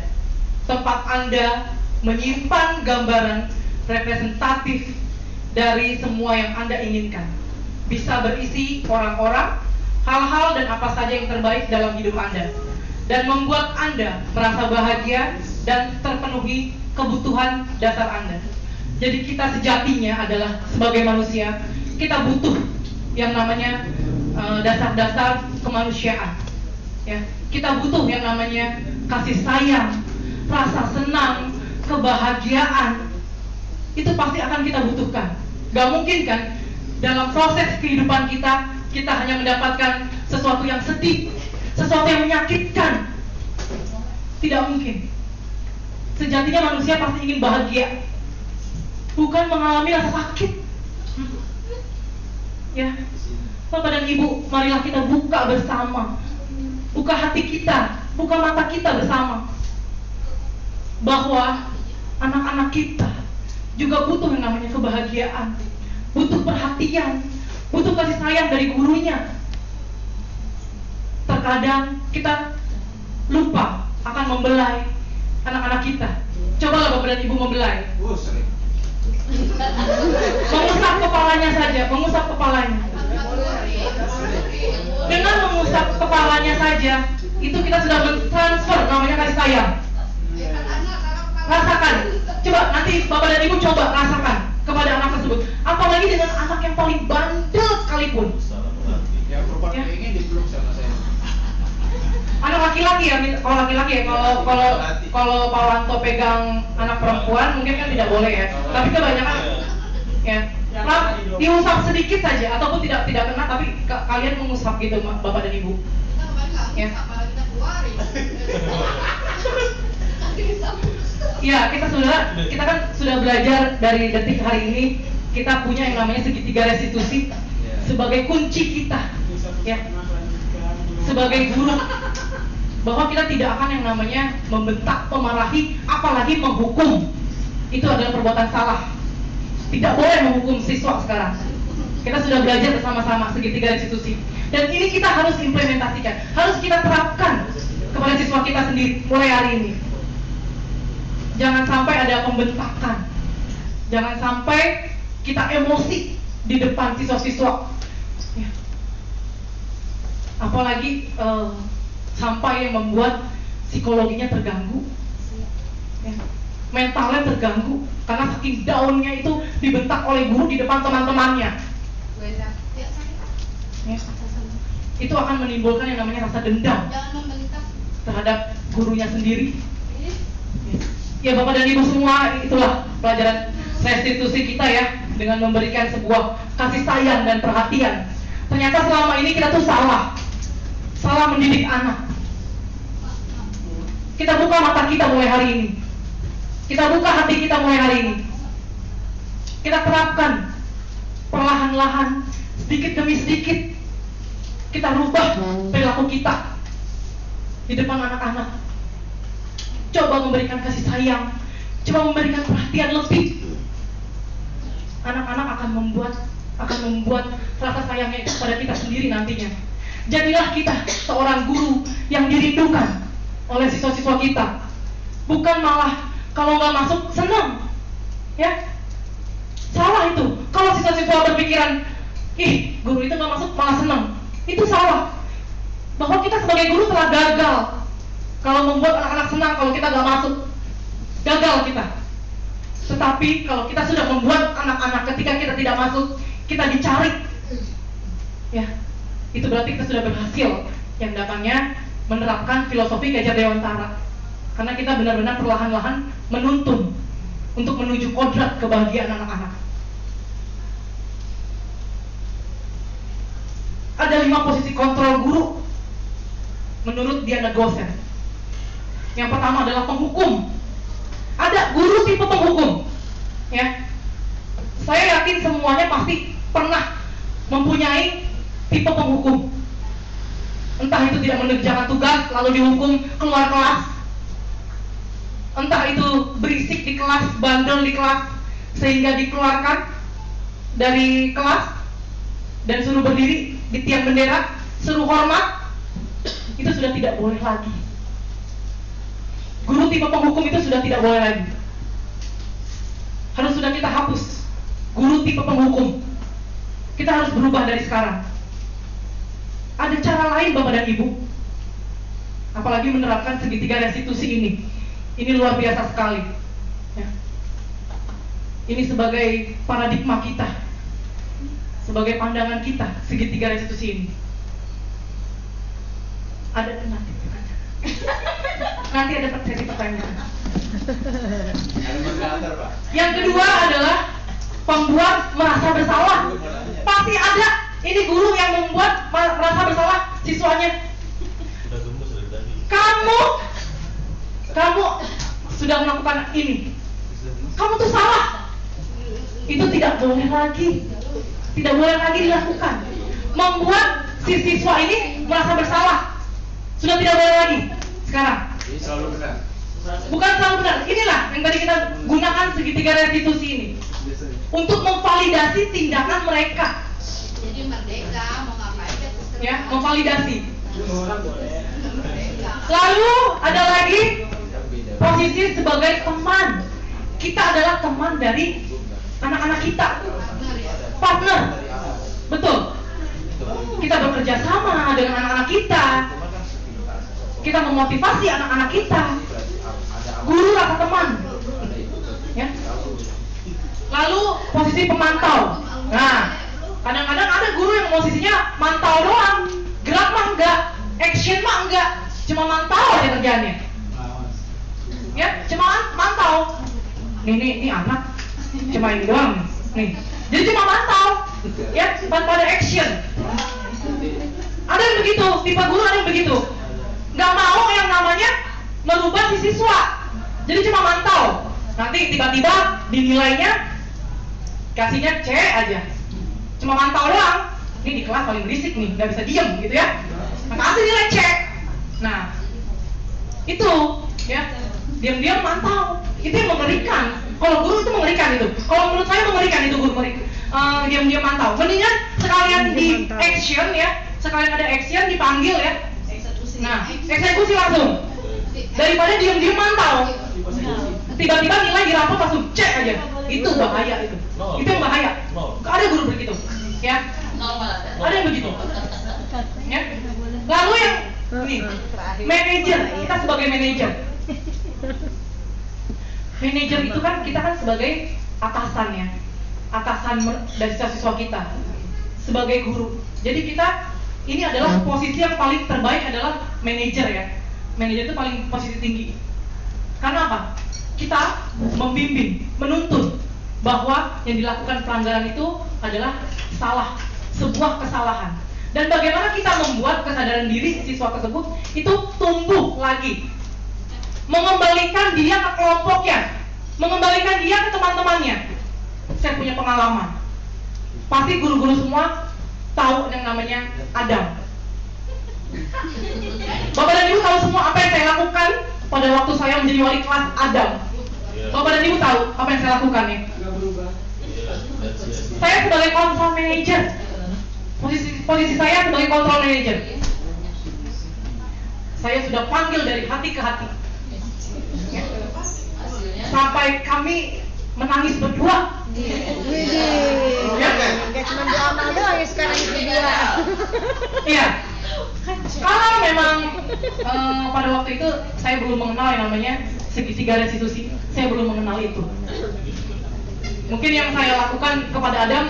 Tempat Anda menyimpan gambaran representatif dari semua yang Anda inginkan. Bisa berisi orang-orang, hal-hal dan apa saja yang terbaik dalam hidup Anda, dan membuat Anda merasa bahagia dan terpenuhi kebutuhan dasar Anda. Jadi kita sejatinya adalah sebagai manusia, kita butuh yang namanya dasar-dasar kemanusiaan ya. Kita butuh yang namanya kasih sayang, rasa senang, kebahagiaan. Itu pasti akan kita butuhkan. Gak mungkin kan dalam proses kehidupan kita hanya mendapatkan sesuatu yang sedih, sesuatu yang menyakitkan. Tidak mungkin. Sejatinya manusia pasti ingin bahagia, bukan mengalami rasa sakit ya. Bapak dan Ibu, marilah kita buka bersama, buka hati kita, buka mata kita bersama, bahwa anak-anak kita juga butuh yang namanya kebahagiaan, butuh perhatian, butuh kasih sayang dari gurunya. Terkadang kita lupa akan membelai anak-anak kita. Cobalah Bapak dan Ibu membelai. Mengusap kepalanya saja, mengusap kepalanya. Dengan mengusap kepalanya saja, itu kita sudah mentransfer namanya kasih sayang. Rasakan, coba nanti Bapak dan Ibu coba rasakan kepada anak tersebut. Apalagi dengan anak yang paling bandel sekalipun. Yang perempuan kayak ini dipeluk sama saya. Anak laki-laki ya, kalau laki-laki ya, kalau Pak Wanto pegang anak perempuan mungkin kan tidak boleh ya. Tapi kebanyakan ya, diusap sedikit saja ataupun tidak kena, tapi kalian mengusap gitu Bapak dan Ibu. Ya. Ya, kita kan sudah belajar dari detik hari ini, kita punya yang namanya segitiga restitusi sebagai kunci kita ya. Sebagai guru, bahwa kita tidak akan yang namanya membentak, memarahi, apalagi menghukum. Itu adalah perbuatan salah. Tidak boleh menghukum siswa sekarang. Kita sudah belajar bersama-sama segitiga restitusi. Dan ini kita harus implementasikan, harus kita terapkan kepada siswa kita sendiri mulai hari ini. Jangan sampai ada pembentakan. Jangan sampai kita emosi di depan siswa-siswa. Ya. Apalagi sampai yang membuat psikologinya terganggu, ya. Mentalnya terganggu karena saking downnya itu dibentak oleh guru di depan teman-temannya. Ya. Itu akan menimbulkan yang namanya rasa dendam terhadap gurunya sendiri. Ya Bapak dan Ibu semua, itulah pelajaran restitusi kita ya, dengan memberikan sebuah kasih sayang dan perhatian. Ternyata selama ini kita tuh salah mendidik anak. Kita buka mata kita mulai hari ini, kita buka hati kita mulai hari ini, kita terapkan perlahan-lahan, sedikit demi sedikit, kita rubah perilaku kita di depan anak-anak. Coba memberikan kasih sayang, coba memberikan perhatian lebih. Anak-anak akan membuat rasa sayangnya kepada kita sendiri nantinya. Jadilah kita seorang guru yang dirindukan oleh siswa-siswa kita. Bukan malah kalau nggak masuk senang, ya. Salah itu. Kalau siswa-siswa berpikiran, ih guru itu nggak masuk malah senang, itu salah. Bahwa kita sebagai guru telah gagal kalau membuat anak-anak senang kalau kita nggak masuk, gagal kita. Tetapi kalau kita sudah membuat anak-anak ketika kita tidak masuk, kita dicari, ya, itu berarti kita sudah berhasil. Yang datangnya menerapkan filosofi Gajah Dewantara, karena kita benar-benar perlahan-lahan menuntun untuk menuju kodrat kebahagiaan anak-anak. Ada 5 posisi kontrol guru menurut Diana Gosen. Yang pertama adalah penghukum. Ada guru tipe penghukum, ya. Saya yakin semuanya pasti pernah mempunyai tipe penghukum. Entah itu tidak mengerjakan tugas lalu dihukum keluar kelas, entah itu berisik di kelas, bandel di kelas sehingga dikeluarkan dari kelas dan suruh berdiri di tiang bendera, suruh hormat. Itu sudah tidak boleh lagi. Guru tipe penghukum itu sudah tidak boleh lagi. Harus sudah kita hapus guru tipe penghukum. Kita harus berubah dari sekarang. Ada cara lain Bapak dan Ibu, apalagi menerapkan segitiga restitusi ini. Ini luar biasa sekali, ya. Ini sebagai paradigma kita, sebagai pandangan kita, segitiga restitusi ini. Ada nanti ada sesi pertanyaan. Yang kedua adalah pembuat merasa bersalah. Pasti ada ini guru yang membuat merasa bersalah siswanya. Kamu sudah melakukan ini, kamu tuh salah. Itu tidak boleh lagi dilakukan. Membuat si siswa ini merasa bersalah sudah tidak boleh lagi sekarang. Ini selalu benar. Bukan selalu benar. Inilah yang tadi kita gunakan segitiga restitusi ini untuk memvalidasi tindakan mereka. Jadi merdeka mau ngapain Ya, memvalidasi. Lalu ada lagi posisi sebagai teman. Kita adalah teman dari anak-anak kita, partner. Betul. Kita bekerja sama dengan anak-anak kita. Kita memotivasi anak-anak kita. Guru rasa teman, ya. Lalu posisi pemantau. Nah, kadang-kadang ada guru yang posisinya mantau doang, gerak mah enggak, action mah enggak, cuma mantau aja kerjaannya. Ya, cuma mantau. Nih anak, cuma ini doang. Nih, jadi cuma mantau, ya, tanpa ada action. Ada yang begitu, tipe guru ada yang begitu. Nggak mau yang namanya merubah si siswa. Jadi cuma mantau. Nanti tiba-tiba dinilainya kasihnya C aja. Cuma mantau doang. Ini di kelas paling berisik nih, nggak bisa diem gitu ya. Nah, kasih nilai C. Nah, itu ya, diam-diam mantau. Itu yang mengerikan. Kalau guru itu mengerikan itu. Kalau menurut saya mengerikan itu guru diam-diam mantau. Mendingan sekalian di action ya, sekalian ada action dipanggil ya. Nah, eksekusi langsung. Daripada diam-diam mantau. Tiba-tiba nilai dirapot langsung cek aja. Itu bahaya itu. Itu yang bahaya. Ada guru begitu, ya. Ada yang begitu. Ya. Lalu yang ini, manajer. Kita sebagai manajer. Manajer itu kan kita kan sebagai atasannya, atasan dari siswa kita, sebagai guru. Jadi kita ini adalah posisi yang paling terbaik adalah manajer ya. manajer itu paling posisi tinggi. Karena apa? Kita membimbing, menuntun bahwa yang dilakukan pelanggaran itu adalah salah, sebuah kesalahan. Dan bagaimana kita membuat kesadaran diri siswa tersebut itu tumbuh lagi, mengembalikan dia ke kelompoknya, mengembalikan dia ke teman-temannya. Saya punya pengalaman. Pasti guru-guru semua tahu yang namanya Adam. Bapak dan Ibu tahu semua apa yang saya lakukan pada waktu saya menjadi wali kelas Adam. Bapak dan Ibu tahu apa yang saya lakukan ya? Saya sebagai control manager. Posisi saya sebagai control manager. Saya sudah panggil dari hati ke hati. Ya. Sampai kami menangis berdua. Widih. Gak cuma dua amal doang ya sekarang itu berdua. Iya. Kalau memang pada waktu itu saya belum mengenal yang namanya segitiga restitusi, saya belum mengenal itu. Mungkin yang saya lakukan kepada Adam,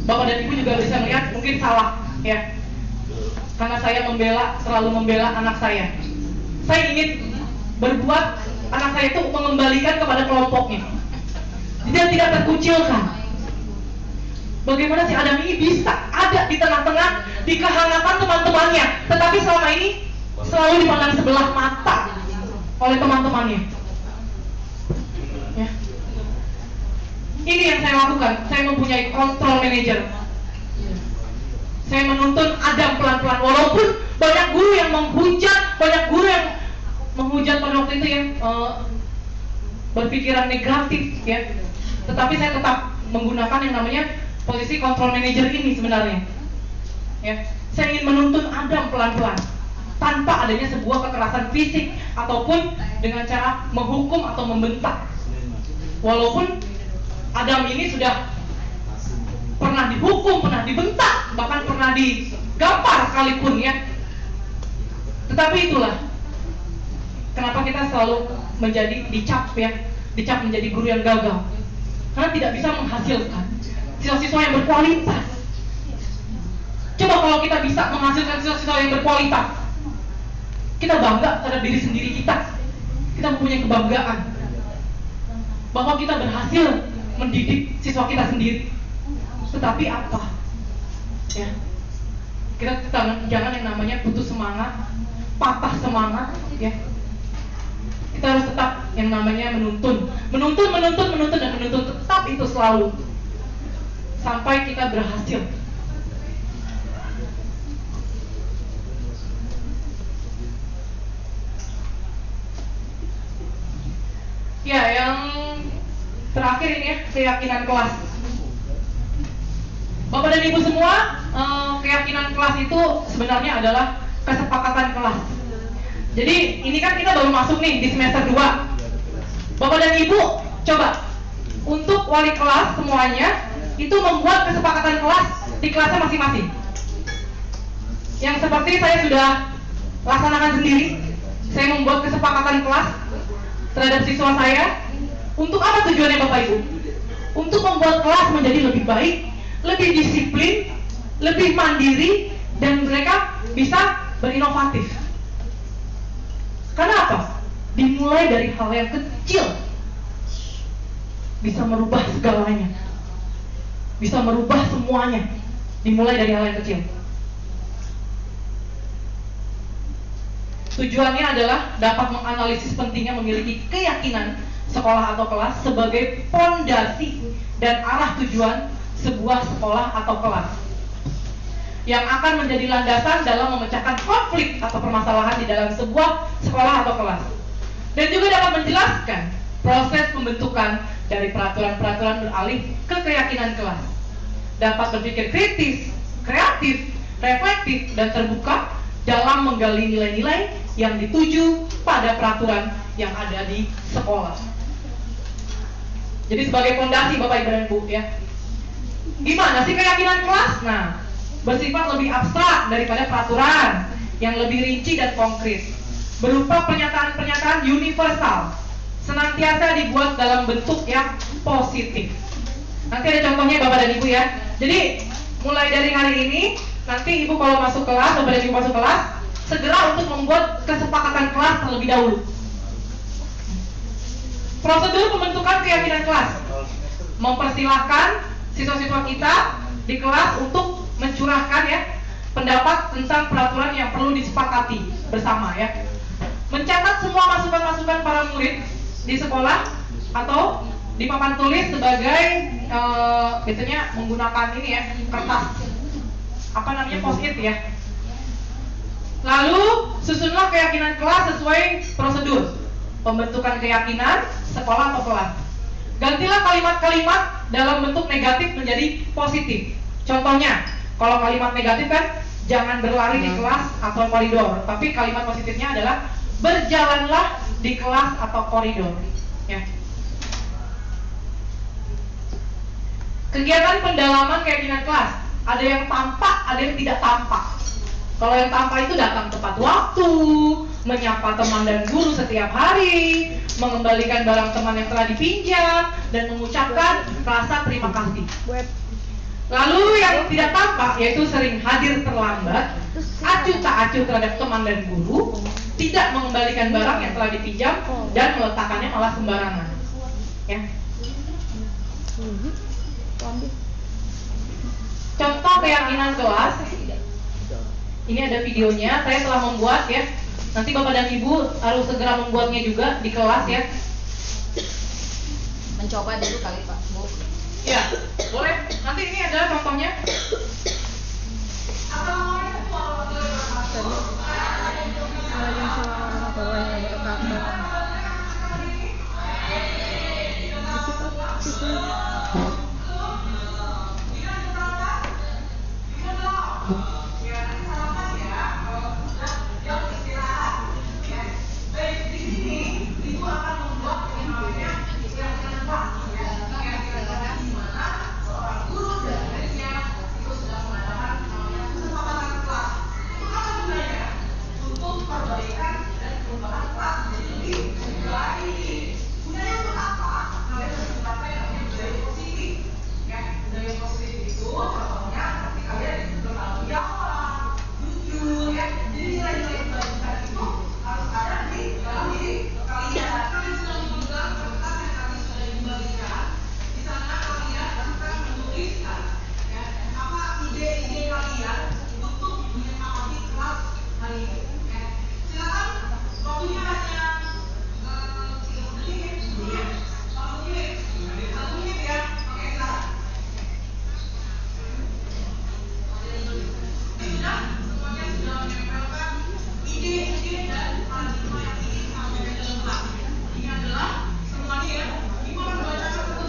Bapak dan Ibu juga bisa melihat mungkin salah, ya. Karena saya selalu membela anak saya. Saya ingin berbuat anak saya itu mengembalikan kepada kelompoknya. Dia tidak terkucilkan. Bagaimana si Adam ini bisa ada di tengah-tengah, di kehangatan teman-temannya, tetapi selama ini selalu dipandang sebelah mata oleh teman-temannya. Ya. Ini yang saya lakukan. Saya mempunyai control manager. Saya menuntun Adam pelan-pelan, walaupun banyak guru yang menghujat, pada waktu itu ya berpikiran negatif, ya. Tetapi saya tetap menggunakan yang namanya posisi control manager ini sebenarnya. Ya, saya ingin menuntun Adam pelan-pelan tanpa adanya sebuah kekerasan fisik ataupun dengan cara menghukum atau membentak. Walaupun Adam ini sudah pernah dihukum, pernah dibentak, bahkan pernah digampar sekalipun ya. Tetapi itulah kenapa kita selalu dicap menjadi guru yang gagal. Karena tidak bisa menghasilkan siswa-siswa yang berkualitas. Coba kalau kita bisa menghasilkan siswa-siswa yang berkualitas, kita bangga terhadap diri sendiri kita. Kita mempunyai kebanggaan bahwa kita berhasil mendidik siswa kita sendiri. Tetapi apa? Ya, kita jangan yang namanya putus semangat, patah semangat, ya. Kita harus tetap yang namanya menuntun, dan menuntun tetap itu selalu sampai kita berhasil. Ya, yang terakhir ini ya, keyakinan kelas. Bapak dan Ibu semua, keyakinan kelas itu sebenarnya adalah kesepakatan kelas. Jadi ini kan kita baru masuk nih di semester 2. Bapak dan Ibu coba untuk wali kelas semuanya itu membuat kesepakatan kelas di kelasnya masing-masing. Yang seperti saya sudah laksanakan sendiri. Saya membuat kesepakatan kelas terhadap siswa saya. Untuk apa tujuannya Bapak Ibu? Untuk membuat kelas menjadi lebih baik, lebih disiplin, lebih mandiri, dan mereka bisa berinovatif. Karena apa? Dimulai dari hal yang kecil bisa merubah segalanya, bisa merubah semuanya. Dimulai dari hal yang kecil. Tujuannya adalah dapat menganalisis pentingnya memiliki keyakinan sekolah atau kelas sebagai fondasi dan arah tujuan sebuah sekolah atau kelas yang akan menjadi landasan dalam memecahkan konflik atau permasalahan di dalam sebuah sekolah atau kelas, dan juga dapat menjelaskan proses pembentukan dari peraturan-peraturan beralih ke keyakinan kelas, dapat berpikir kritis, kreatif, reflektif, dan terbuka dalam menggali nilai-nilai yang dituju pada peraturan yang ada di sekolah. Jadi sebagai fondasi Bapak Ibu dan Ibu ya. Gimana sih keyakinan kelas? Nah, bersifat lebih abstrak daripada peraturan yang lebih rinci dan konkret, berupa pernyataan-pernyataan universal, senantiasa dibuat dalam bentuk yang positif. Nanti ada contohnya Bapak dan Ibu ya. Jadi mulai dari hari ini, nanti Ibu kalau masuk kelas, Bapak dan Ibu masuk kelas, segera untuk membuat kesepakatan kelas terlebih dahulu. Prosedur pembentukan keyakinan kelas: mempersilahkan siswa-siswa kita di kelas untuk mencurahkan ya pendapat tentang peraturan yang perlu disepakati bersama ya. Mencatat semua masukan-masukan para murid di sekolah atau di papan tulis sebagai biasanya menggunakan ini ya kertas post-it ya. Lalu susunlah keyakinan kelas sesuai prosedur pembentukan keyakinan sekolah atau kelas. Gantilah kalimat-kalimat dalam bentuk negatif menjadi positif. Contohnya, kalau kalimat negatif kan jangan berlari di kelas atau koridor, tapi kalimat positifnya adalah berjalanlah di kelas atau koridor. Ya. Kegiatan pendalaman keyakinan kelas, ada yang tampak, ada yang tidak tampak. Kalau yang tampak itu datang tepat waktu, menyapa teman dan guru setiap hari, mengembalikan barang teman yang telah dipinjam, dan mengucapkan rasa terima kasih. Lalu yang tidak tampak yaitu sering hadir terlambat, acuh tak acuh terhadap teman dan guru, tidak mengembalikan barang yang telah dipinjam, dan meletakkannya malah sembarangan. Ya. Contoh keyakinan kelas. Ini ada videonya, saya telah membuat ya. Nanti Bapak dan Ibu harus segera membuatnya juga di kelas ya. Mencoba dulu kali Pak, Bu. Ya, boleh. Nanti ini adalah contohnya.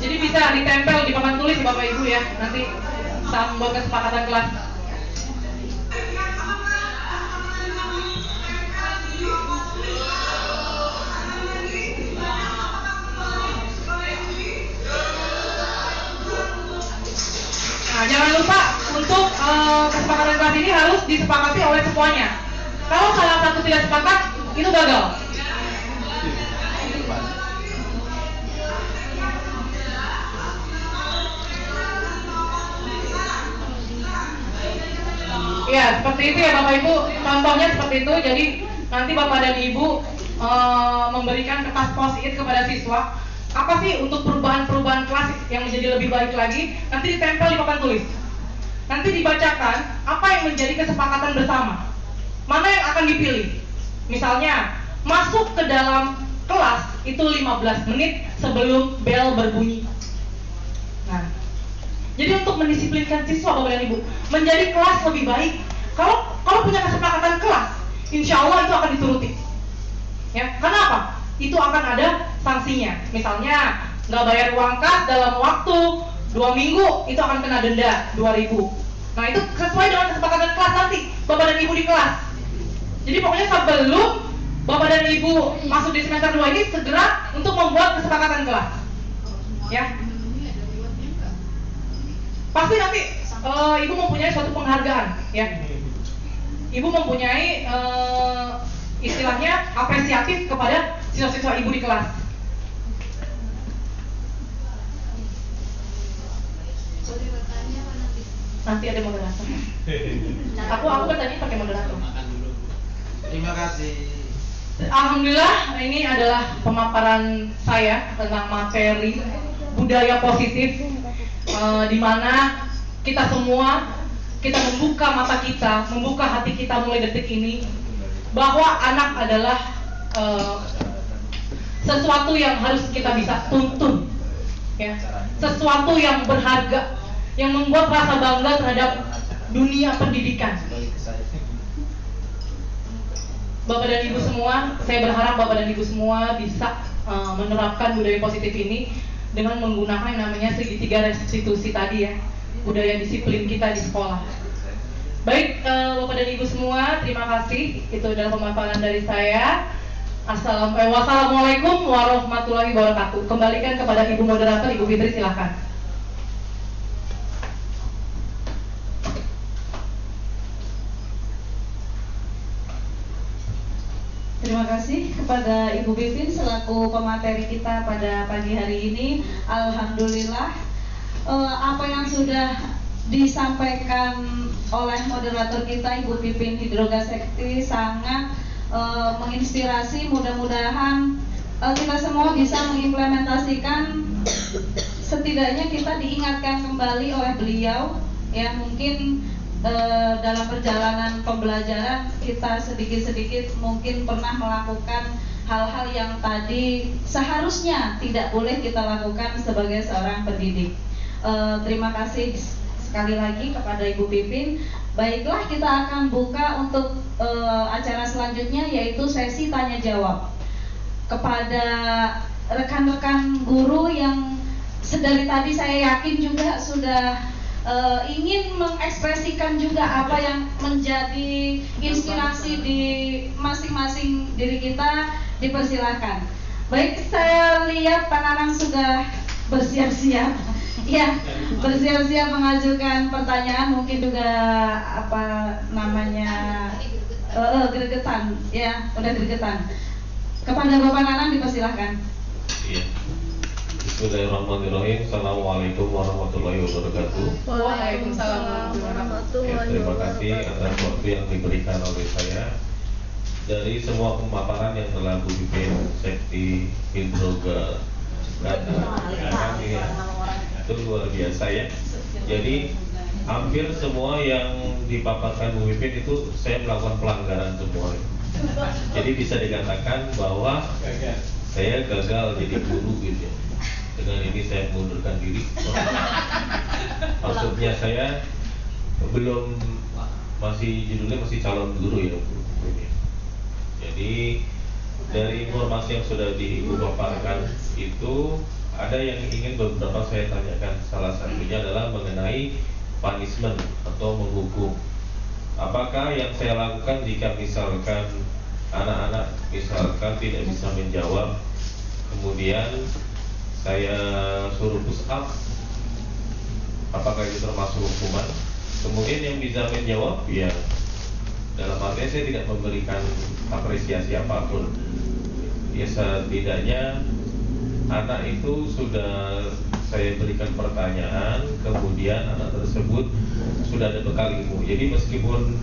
Jadi bisa ditempel di papan tulis Bapak Ibu ya, nanti saat membuat kesepakatan kelas. Nah, jangan lupa untuk kesepakatan kelas ini harus disepakati oleh semuanya. Kalau salah satu tidak sepakat, itu gagal. Ya, seperti itu ya Bapak Ibu. Contohnya seperti itu. Jadi nanti Bapak dan Ibu memberikan kertas post-it kepada siswa. Apa sih untuk perubahan-perubahan kelas yang menjadi lebih baik lagi? Nanti ditempel di papan tulis. Nanti dibacakan apa yang menjadi kesepakatan bersama. Mana yang akan dipilih? Misalnya, masuk ke dalam kelas itu 15 menit sebelum bel berbunyi. Nah, jadi untuk mendisiplinkan siswa Bapak dan Ibu menjadi kelas lebih baik. Kalau punya kesepakatan kelas, insya Allah itu akan dituruti. Ya, karena apa? Itu akan ada sanksinya. Misalnya nggak bayar uang kas dalam waktu 2 minggu, itu akan kena denda 2.000. Nah itu sesuai dengan kesepakatan kelas nanti Bapak dan Ibu di kelas. Jadi pokoknya sebelum Bapak dan Ibu masuk di semester 2 ini segera untuk membuat kesepakatan kelas. Ya. Pasti nanti Ibu mempunyai suatu penghargaan, ya. Ibu mempunyai istilahnya apresiatif kepada siswa-siswa Ibu di kelas. Nanti ada moderator. Aku bertanya pakai moderator. Terima kasih. Alhamdulillah ini adalah pemaparan saya tentang materi budaya positif, di mana kita semua membuka mata kita, membuka hati kita mulai detik ini bahwa anak adalah sesuatu yang harus kita bisa tuntun, ya, sesuatu yang berharga, yang membuat rasa bangga terhadap dunia pendidikan. Bapak dan Ibu semua, saya berharap Bapak dan Ibu semua bisa menerapkan budaya positif ini dengan menggunakan yang namanya segitiga restitusi tadi, ya, budaya disiplin kita di sekolah. Baik, Bapak dan Ibu semua, terima kasih. Itu adalah pemaparan dari saya. Wassalamualaikum warahmatullahi wabarakatuh. Kembalikan kepada Ibu Moderator, Ibu Fitri, silakan. Terima kasih kepada Ibu Pipin selaku pemateri kita pada pagi hari ini. Alhamdulillah, apa yang sudah disampaikan oleh moderator kita Ibu Pipin Hidroga Sekti sangat menginspirasi. Mudah-mudahan kita semua bisa mengimplementasikan, setidaknya kita diingatkan kembali oleh beliau, ya, mungkin dalam perjalanan pembelajaran kita sedikit-sedikit mungkin pernah melakukan hal-hal yang tadi seharusnya tidak boleh kita lakukan sebagai seorang pendidik. Terima kasih sekali lagi kepada Ibu Pipin. Baiklah, kita akan buka untuk acara selanjutnya, yaitu sesi tanya jawab kepada rekan-rekan guru yang sedari tadi saya yakin juga sudah ingin mengekspresikan juga apa yang menjadi inspirasi di masing-masing diri kita. Dipersilahkan. Baik, saya lihat Pak Nanang sudah bersiap-siap, ya, bersiap-siap mengajukan pertanyaan, mungkin juga apa namanya gregetan, ya, udah gregetan. Kepada Bapak Nanang dipersilahkan. Iya. Bismillahirrahmanirrahim. Assalamualaikum warahmatullahi wabarakatuh. Waalaikumsalam warahmatullahi wabarakatuh. Terima kasih atas waktu yang diberikan oleh saya. Dari semua pemaparan yang telah Bu Pipin Sekti Hidroga katakan, itu luar biasa, ya. Jadi hampir semua yang dipaparkan Bu Pipin itu saya melakukan pelanggaran semua. Jadi bisa dikatakan bahwa saya gagal jadi guru, gitu, ya. Dengan ini saya mengundurkan diri. Maksudnya saya judulnya masih calon guru, ya, Bu. Jadi dari informasi yang sudah dipaparkan itu ada yang ingin beberapa saya tanyakan. Salah satunya adalah mengenai punishment atau menghukum. Apakah yang saya lakukan jika misalkan anak-anak misalkan tidak bisa menjawab, kemudian saya suruh push up, apakah itu termasuk hukuman? Kemudian yang bisa menjawab, ya, dalam artinya saya tidak memberikan apresiasi apapun. Ya, setidaknya anak itu sudah saya berikan pertanyaan, kemudian anak tersebut sudah ada bekal ilmu. Jadi meskipun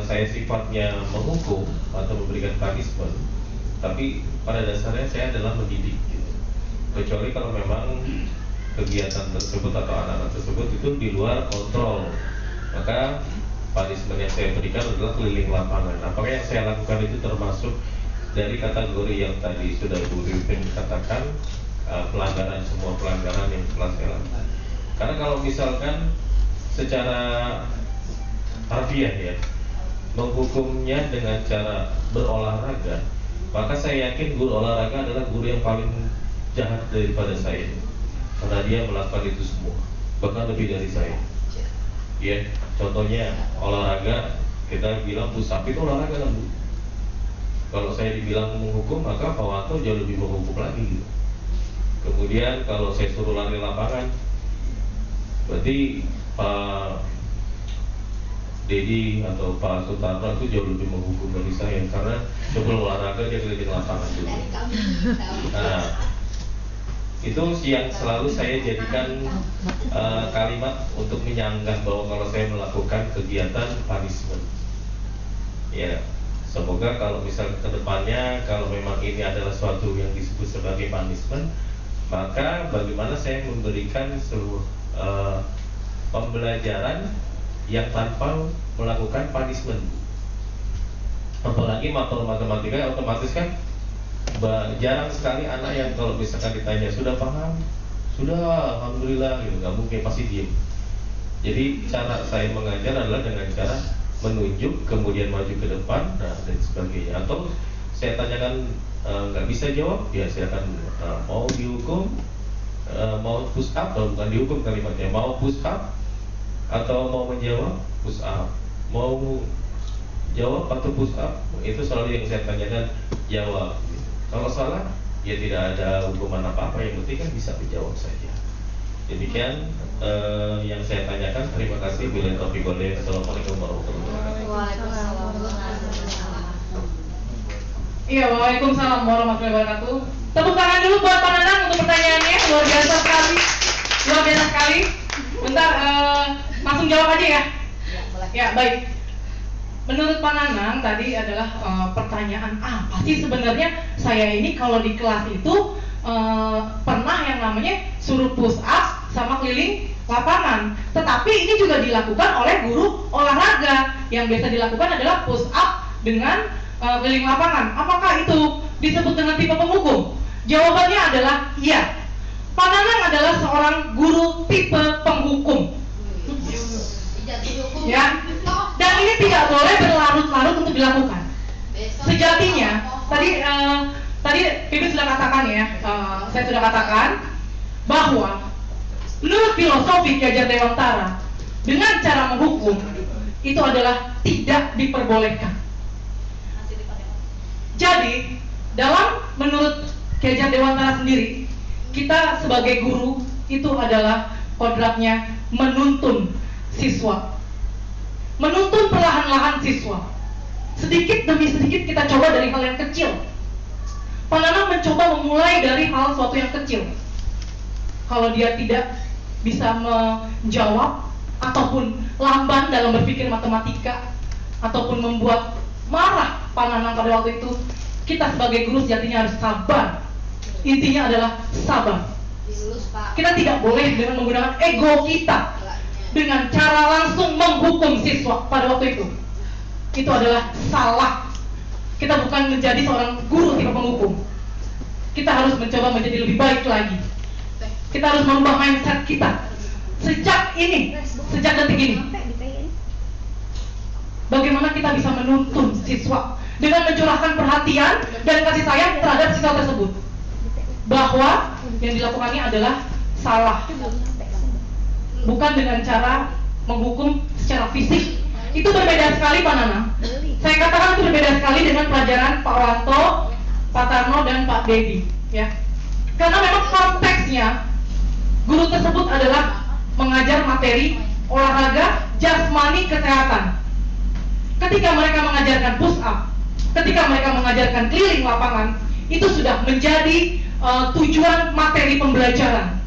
saya sifatnya menghukum atau memberikan punishment, tapi pada dasarnya saya adalah mendidik, gitu. Kecuali kalau memang kegiatan tersebut atau anak-anak tersebut itu di luar kontrol, maka punishment yang saya berikan adalah keliling lapangan. Apakah yang saya lakukan itu termasuk dari kategori yang tadi sudah Bu Pipin katakan, pelanggaran, semua pelanggaran yang telah saya lakukan. Karena kalau misalkan secara harfiah, ya, menghukumnya dengan cara berolahraga, maka saya yakin guru olahraga adalah guru yang paling jahat daripada saya, karena dia melakukan itu semua, bahkan lebih dari saya. Ya, contohnya olahraga, kita bilang push up itu olahraga, kan, Bu? Kalau saya dibilang menghukum, maka Pak Wanto jauh lebih menghukum lagi, gitu. Kemudian kalau saya suruh lari lapangan, berarti Pak Dedi atau Pak Sutarno itu jauh lebih menghukum dari saya, karena sebelum olahraga dia keliling lapangan dulu. Nah, itu yang selalu saya jadikan kalimat untuk menyanggah bahwa kalau saya melakukan kegiatan punishment, ya, Semoga kalau misal ke depannya kalau memang ini adalah suatu yang disebut sebagai punishment, maka bagaimana saya memberikan seluruh pembelajaran yang tanpa melakukan punishment. Apalagi matematika otomatis kan jarang sekali anak yang kalau misalkan ditanya sudah paham, sudah alhamdulillah gitu, nggak mungkin, pasti diem. Jadi cara saya mengajar adalah dengan cara menunjuk kemudian maju ke depan, nah, dan sebagainya. Atau saya tanyakan nggak bisa jawab, ya silakan mau dihukum, mau push up atau bukan dihukum kalimatnya, mau push up atau mau menjawab push up, mau jawab atau push up, itu selalu yang saya tanyakan jawab. Kalau salah ya tidak ada hukuman apa-apa, yang penting kan bisa dijawab saja. Demikian yang saya tanyakan. Terima kasih. Bila taufiq wal hidayah. Assalamualaikum warahmatullahi wabarakatuh. Iya, waalaikumsalam warahmatullahi wabarakatuh. Tepuk tangan dulu buat Pak Nanang untuk pertanyaannya, luar biasa sekali, luar biasa sekali. Bentar, langsung jawab aja ya. Ya, baik. Menurut Pak Nanang tadi adalah pertanyaan apa sih sebenarnya saya ini kalau di kelas itu pernah yang namanya suruh push up sama keliling lapangan. Tetapi ini juga dilakukan oleh guru olahraga. Yang biasa dilakukan adalah push up dengan keliling lapangan. Apakah itu disebut dengan tipe penghukum? Jawabannya adalah iya. Pak Nanang adalah seorang guru tipe penghukum. Ya. Dan ini tidak boleh berlarut-larut untuk dilakukan. Sejatinya, tadi Pipi sudah katakan ya, saya sudah katakan bahwa menurut filosofi Ki Hajar Dewantara, dengan cara menghukum itu adalah tidak diperbolehkan. Jadi, menurut Ki Hajar Dewantara sendiri, kita sebagai guru itu adalah kodratnya menuntun siswa. Menuntun perlahan-lahan siswa. Sedikit demi sedikit kita coba dari hal yang kecil. Pak Nanang mencoba memulai dari hal suatu yang kecil. Kalau dia tidak bisa menjawab ataupun lamban dalam berpikir matematika ataupun membuat marah Pak Nanang pada waktu itu, kita sebagai guru sejatinya harus sabar. Intinya adalah sabar. Kita tidak boleh dengan menggunakan ego kita dengan cara langsung menghukum siswa pada waktu itu. Itu adalah salah. Kita bukan menjadi seorang guru tipe penghukum. Kita harus mencoba menjadi lebih baik lagi. Kita harus merubah mindset kita. Sejak detik ini. Bagaimana kita bisa menuntun siswa dengan mencurahkan perhatian dan kasih sayang terhadap siswa tersebut. Bahwa yang dilakukannya adalah salah. Bukan dengan cara menghukum secara fisik. Itu berbeda sekali Pak Nanang. Saya katakan itu berbeda sekali dengan pelajaran Pak Wanto, Pak Tarno, dan Pak Dedi, ya. Karena memang konteksnya guru tersebut adalah mengajar materi olahraga, jasmani, kesehatan. Ketika mereka mengajarkan push up, ketika mereka mengajarkan keliling lapangan, itu sudah menjadi tujuan materi pembelajaran.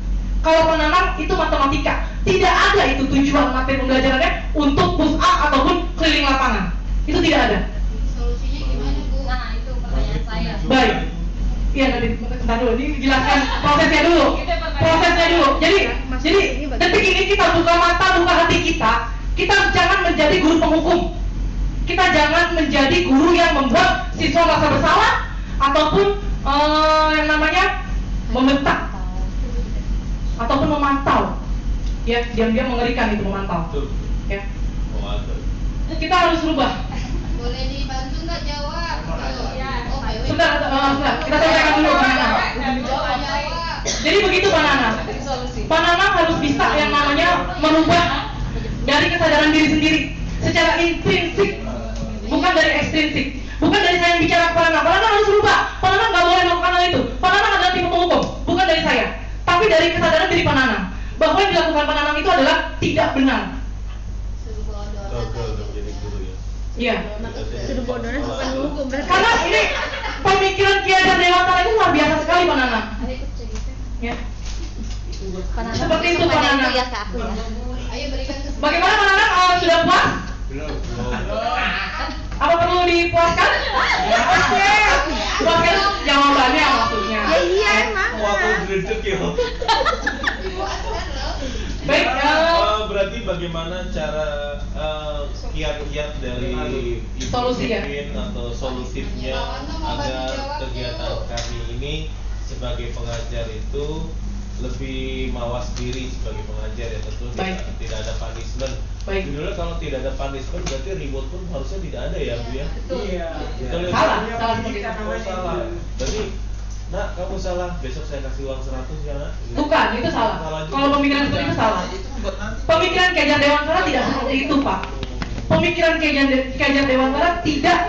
Kalau Pak Nanang itu matematika, tidak ada itu tujuan materi pembelajarannya untuk push up ataupun keliling lapangan. Itu tidak ada. Solusinya gimana, Bu? Nah, itu pertanyaan saya. Baik. Iya, nanti bentar dulu, ini jelaskan prosesnya dulu. Jadi detik ini kita buka mata, buka hati kita. Kita jangan menjadi guru penghukum. Kita jangan menjadi guru yang membuat siswa merasa bersalah ataupun yang namanya membentak ataupun memantau. Ya, diam-diam mengerikan itu memantau. Ya. Kita harus rubah. Boleh dibantu nggak jawab? Sebentar, kita selesaikan dulu Pak Nanang. Jadi begitu Pak Nanang. Pak Nanang harus bisa yang namanya merubah dari kesadaran diri sendiri secara intrinsik, bukan dari ekstrinsik. Bukan dari saya yang bicara Pak Nanang. Pak Nanang harus berubah. Pak Nanang nggak boleh melakukan hal itu. Pak Nanang adalah tipe penghukum, bukan dari saya, tapi dari kesadaran diri Pak Nanang bahwa yang dilakukan Pak Nanang itu adalah tidak benar. Iya. Sudah bodohnya bukan hukum. Karena ini pemikiran Ki Hajar Dewantara itu luar biasa sekali Pak Nanang. Ya. Seperti itu Pak Nanang. Ayo berikan kesempatan. Bagaimana Pak Nanang? Sudah puas? Belum. Apa perlu dipuaskan? Puaskan jawabannya maksudnya. Ya iya emang. Waktu gredek ya. Baik, Berarti bagaimana cara kiat-kiat dari Ibu Solusi ya? Pipin atau solutifnya agar kegiatan kami ini sebagai pengajar itu lebih mawas diri sebagai pengajar ya, tentu tidak ada punishment. Baik. Judulnya kalau tidak ada punishment berarti reward pun harusnya tidak ada ya Bu ya? Iya. Betul ya? Salah Oh, salah. Berarti Nak, kamu salah, besok saya kasih uang 100 ya Nak? Bukan, itu salah. Kalau pemikiran seperti itu salah. Pemikiran Kejar Dewantara tidak seperti itu, Pak. Pemikiran Kejar Dewantara tidak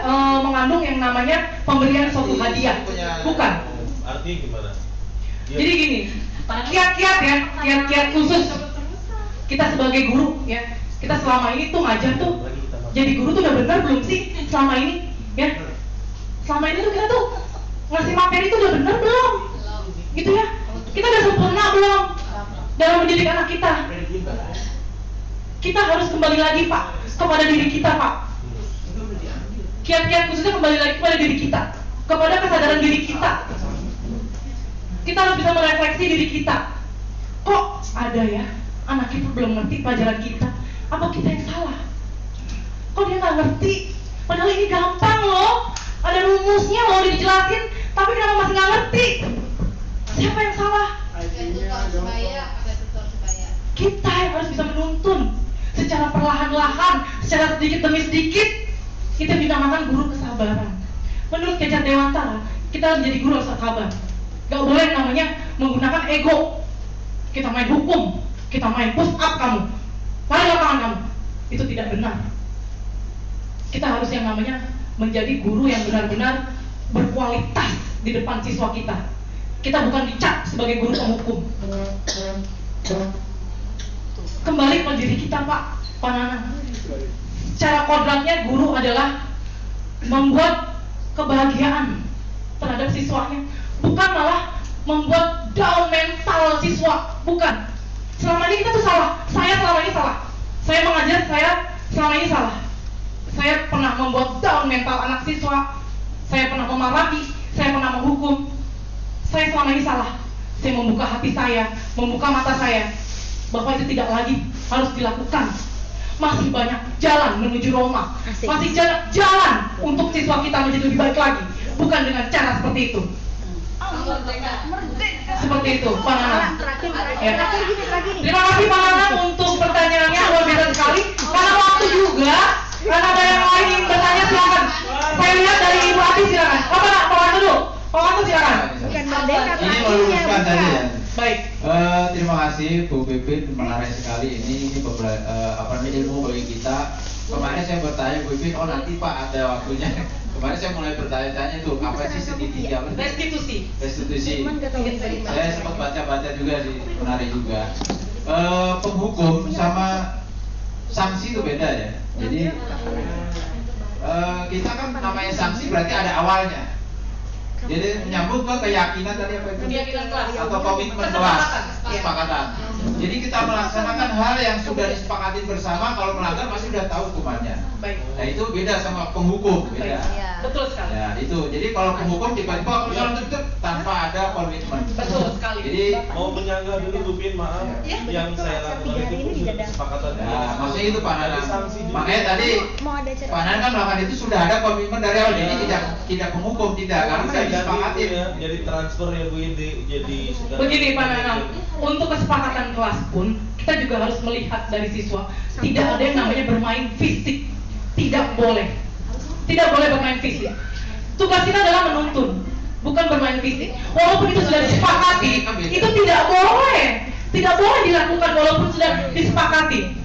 mengandung yang namanya pemberian suatu hadiah. Bukan. Artinya gimana? Jadi gini, kiat-kiat khusus kita sebagai guru ya. Kita selama ini tuh ngajar tuh jadi guru tuh udah benar belum sih selama ini ya? Selama ini tuh kita tuh ngasih materi tuh udah benar belum? Gitu ya. Kita udah sempurna belum dalam mendidik anak kita? Kita harus kembali lagi Pak kepada diri kita Pak. Kiat-kiat khususnya kembali lagi kepada diri kita, kepada kesadaran diri kita. Kita harus bisa merefleksi diri kita. Kok ada ya anak kita belum ngerti pelajaran kita? Apa kita yang salah? Kok dia nggak ngerti? Padahal ini gampang loh. Ada rumusnya loh dijelasin, tapi kenapa masih nggak ngerti? Siapa yang salah? Kita yang harus bisa menuntun secara perlahan-lahan, secara sedikit demi sedikit. Kita dinamakan guru kesabaran. Menurut Kejar Dewantara, kita menjadi guru harus sabar. Gak boleh namanya menggunakan ego. Kita main hukum, kita main push up kamu, lari lapangan kamu. Itu tidak benar. Kita harus yang namanya menjadi guru yang benar-benar berkualitas di depan siswa kita. Kita bukan dicap sebagai guru penghukum. Kembali ke diri kita Pak Nana. Cara kodratnya guru adalah membuat kebahagiaan terhadap siswanya, bukan malah membuat down mental siswa. Bukan. Selama ini kita tuh salah. Saya selama ini salah. Saya mengajar, saya selama ini salah. Saya pernah membuat down mental anak siswa. Saya pernah memarahi, saya pernah menghukum. Saya selama ini salah. Saya membuka hati saya, membuka mata saya bahwa itu tidak lagi harus dilakukan. Masih banyak jalan menuju Roma. Masih jalan untuk siswa kita menjadi lebih baik lagi. Bukan dengan cara seperti itu. Seperti itu, Pak Nana. Ya. Terima kasih Pak Nana untuk pertanyaannya, luar biasa sekali. Karena waktu juga, karena ada yang lain yang bertanya silakan. Saya lihat dari Ibu Ati silakan. Pak Nana dulu. Pak Nana silakan. Bukan merdeka, Ini meluruskan tadi ya. Baik. Terima kasih Bu Pipin, menarik sekali ini ilmu bagi kita. Kemarin saya bertanya Bu Pipin, oh nanti Pak ada waktunya. Kemarin saya mulai bertanya-tanya tuh apa sih segitiga? Restitusi. Saya sempat baca-baca juga sih, menarik juga. Penghukum sama sanksi itu beda ya. Jadi kita kan namanya sanksi berarti ada awalnya. Jadi menyambung ke keyakinan tadi apa itu? Keyakinan kelas atau komitmen kelas, kesepakatan. Jadi kita melaksanakan hal yang sudah disepakati bersama. Kalau melanggar pasti sudah tahu hukumannya. Baik. Nah itu beda sama penghukum, beda. Betul sekali. Ya itu. Jadi kalau penghukum tiba-tiba misalnya tutup tanpa ada komitmen. Betul sekali. Jadi mau menyanggah dulu Bu Pin, maaf. Yang saya lakukan itu pun sudah kesepakatan. Ya, maksudnya itu Pak Nana. Makanya tadi Pak Nana kan melakukan itu sudah ada komitmen dari awal. Ini tidak penghukum, tidak. Karena saya disepakati ya, jadi transfer ya Bu ini. Jadi sudah. Begini Pak Nana, untuk kesepakatan kelas pun kita juga harus melihat dari siswa. Tidak ada yang namanya bermain fisik. Tidak boleh. Tidak boleh bermain fisik. Tugas kita adalah menuntun, bukan bermain fisik. Walaupun itu sudah disepakati, itu tidak boleh. Tidak boleh dilakukan walaupun sudah disepakati.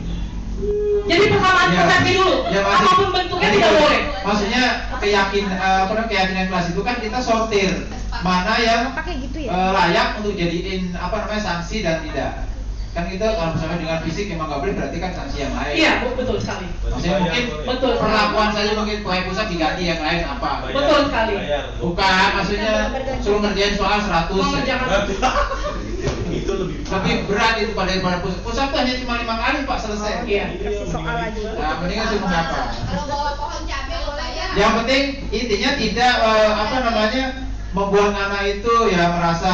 Jadi persamaan persepsi dulu. Apapun bentuknya tidak boleh. Maksudnya keyakinan kelas itu kan kita sortir mana yang layak untuk jadiin sanksi dan tidak. Kan kita kalau misalnya dengan fisik memang nggak boleh, berarti kan sanksi yang lain. Iya, betul sekali. Maksudnya mungkin perlakuan saja mungkin poin pusat diganti yang lain apa? Betul sekali. Bukan, maksudnya suruh ngerjain soal 100. Itu lebih berat itu pada pusat tuh hanya cuma 5 kali Pak selesai. Iya. Soal lagi. Nah, mendingan suruh apa? Kalau bawa pohon cabai boleh ya? Yang penting intinya tidak membuat anak itu ya merasa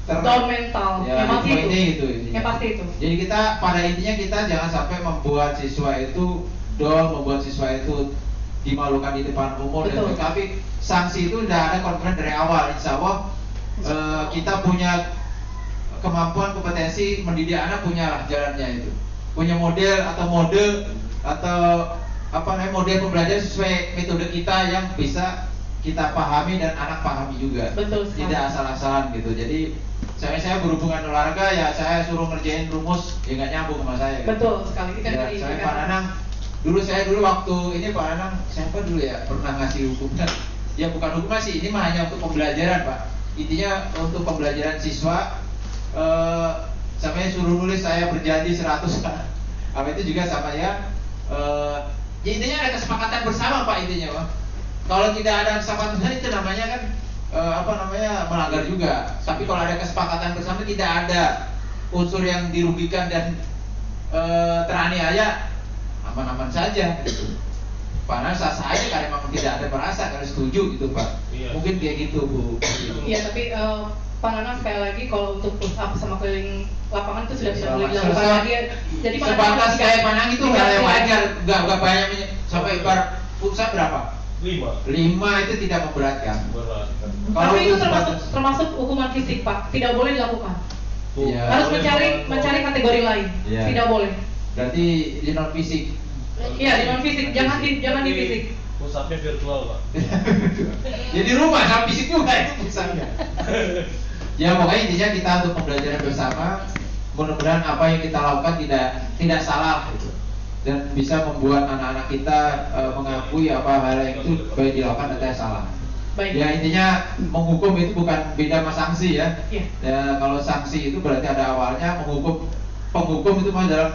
down mental. Ya, yang pasti itu. Gitu, yang pasti itu. Jadi pada intinya kita jangan sampai membuat siswa itu down, membuat siswa itu dimalukan di depan umum. Dan tapi sanksi itu sudah ada komitmen dari awal. Insya Allah kita punya kemampuan, kompetensi mendidik anak, punya jalannya itu, punya model atau model pembelajaran sesuai metode kita yang bisa kita pahami dan anak pahami juga. Betul sekali. Tidak asal-asalan gitu. Jadi saya berhubungan olahraga ya saya suruh ngerjain rumus ya nggak nyambung sama saya. Betul sekali. Ya, saya Pak Nanang dulu waktu ini Pak Nanang siapa dulu ya pernah ngasih hukumnya. Ya bukan hukum sih, ini mah hanya untuk pembelajaran Pak. Intinya untuk pembelajaran siswa. Sampai suruh nulis saya berjanji 100 apa itu juga sama ya. Intinya ada kesepakatan bersama Pak intinya Pak. Kalau tidak ada kesepakatan bersama itu namanya kan melanggar juga. Tapi kalau ada kesepakatan bersama tidak ada unsur yang dirugikan dan teraniaya, aman-aman saja. Padahal sah-sah aja karena memang tidak ada perasa, karena setuju gitu Pak. Iya. Mungkin kayak gitu Bu. Iya tapi Pak Nanang sekali lagi kalau untuk push up sama keliling lapangan itu sudah bisa dilakukan lagi. Jadi sebatas kayak Pak Nanang itu nggak yang wajar, nggak banyak sampai bar push up berapa? 5 itu tidak memberatkan. Tapi itu termasuk hukuman fisik Pak, tidak boleh dilakukan. Ya, harus mencari kategori lain, ya. Tidak boleh. Berarti di non fisik. Iya di non fisik, jangan di fisik. Push up-nya virtual Pak. Jadi rumah sama fisik juga itu push up-nya. Ya pokoknya intinya kita untuk pembelajaran bersama, mudah-mudahan apa yang kita lakukan tidak salah gitu. Dan bisa membuat anak-anak kita mengakui apa hal yang itu baik dilakukan atau salah. Baik. Ya intinya menghukum itu bukan beda sama sanksi ya. Yeah. Ya kalau sanksi itu berarti ada awalnya, penghukum itu mah dalam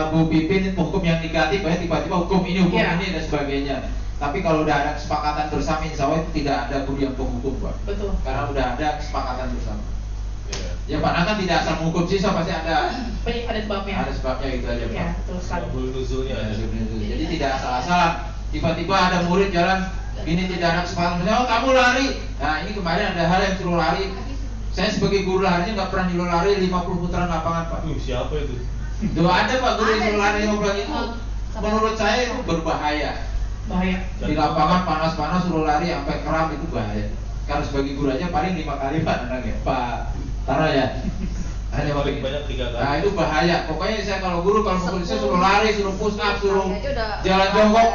Bu Pipin penghukum yang negatif, ya tiba-tiba hukum ini ini dan sebagainya. Tapi kalau udah ada kesepakatan bersama, insya Allah itu tidak ada guru yang penghukum Pak. Betul. Karena udah ada kesepakatan bersama. Ya Pak Nanang tidak asal menghukum siswa, pasti ada sebabnya. Ada sebabnya itu aja Pak. Ya, betul sekali. Jadi tidak asal-asalan. Tiba-tiba ada murid jalan ini tidak ada kesepakatan. Oh kamu lari. Nah ini kemarin ada hal yang suruh lari. Saya sebagai guru larinya nggak pernah nyuruh lari 50 putaran lapangan Pak. Siapa itu? Tuh ada Pak guru yang suruh lari 50 itu. Menurut saya itu berbahaya. Bahaya. Di lapangan panas-panas suruh lari sampai kram itu bahaya. Karena sebagai guru aja paling 5 kali Pak Nanang ya Pak Tara ya. Hanya paling banyak 3 kali. Nah itu bahaya. Pokoknya saya kalau guru kalau mau saya suruh lari, suruh push up, suruh jalan jongkok,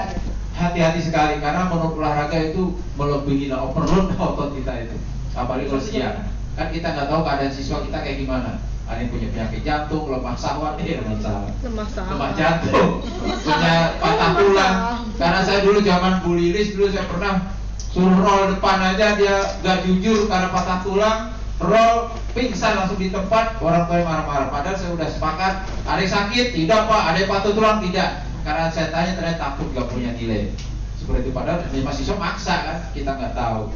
hati-hati sekali karena menurut olahraga itu melebihi overload otot kita itu. Apalagi kalau siang. Kan kita nggak tahu keadaan siswa kita kayak gimana. Ada yang punya penyakit jantung, lemah syahwat, lemah jantung, punya patah tulang. Karena saya dulu zaman Bu Lilis dulu saya pernah suruh roll depan aja dia nggak jujur karena patah tulang, roll pingsan langsung di tempat, orang tua marah-marah. Padahal saya udah sepakat, ada yang sakit tidak Pak, ada yang patah tulang tidak. Karena saya tanya ternyata takut nggak punya nilai. Seperti itu padahal mahasiswa maksa kan, kita nggak tahu.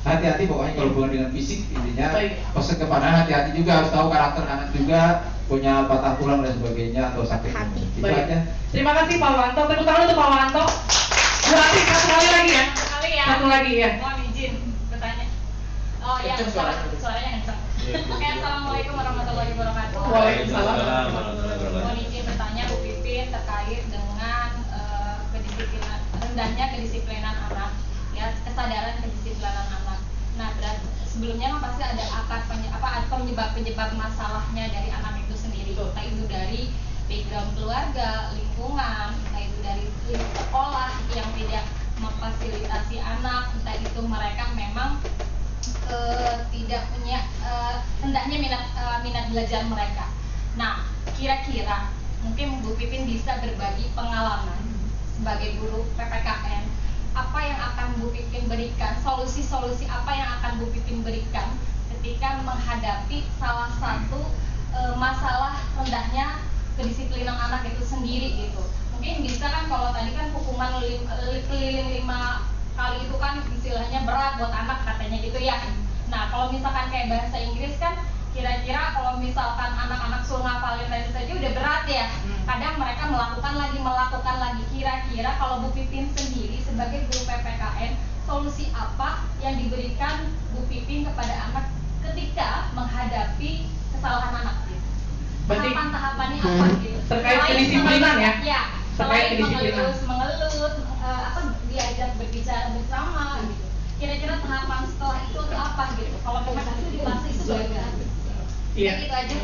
Hati-hati pokoknya kalau hubungan dengan fisik intinya pesan kepada hati-hati juga harus tahu karakter anak juga punya patah tulang dan sebagainya atau sakit. Itu aja. Terima kasih Pak Wanto. Tepuk tangan untuk Pak Wanto. Berarti satu kali lagi ya. Satu lagi ya. Mohon izin bertanya. Oh ya, suaranya kencang. Oke, assalamualaikum warahmatullahi wabarakatuh. Waalaikumsalam. Mohon izin bertanya Bu Pipin terkait dengan kedisiplinan rendahnya kedisiplinan anak, ya kesadaran kedisiplinan anak. Nah, sebelumnya kan pasti ada penyebab masalahnya dari anak itu sendiri. Entah itu dari background keluarga, lingkungan, entah itu dari sekolah yang tidak memfasilitasi anak, entah itu mereka memang tidak punya hendaknya minat belajar mereka. Nah, kira-kira mungkin Bu Pipin bisa berbagi pengalaman sebagai guru PPKN. Apa yang akan Bu Pipin berikan, solusi-solusi apa yang akan Bu Pipin berikan ketika menghadapi salah satu masalah rendahnya kedisiplinan anak itu sendiri gitu. Mungkin bisa kan kalau tadi kan hukuman keliling 5 kali itu kan istilahnya berat buat anak katanya gitu ya. Nah kalau misalkan kayak bahasa Inggris kan kira-kira kalau misalkan anak-anak suruh ngapalin tadi saja udah berat ya. Kadang mereka melakukan lagi. Kira-kira kalau Bu Pipin sendiri sebagai guru PPKN, solusi apa yang diberikan Bu Pipin kepada anak ketika menghadapi kesalahan anak gitu? Berarti Tahapan-tahapannya apa gitu? terkait kedisiplinan ya? Ya, Terkait selain kedisiplinan. mengelut, diajak berbicara bersama gitu. Kira-kira tahapan setelah itu tuh apa gitu? Kalau memang fasilitasi sebagai Iya. gitu aja.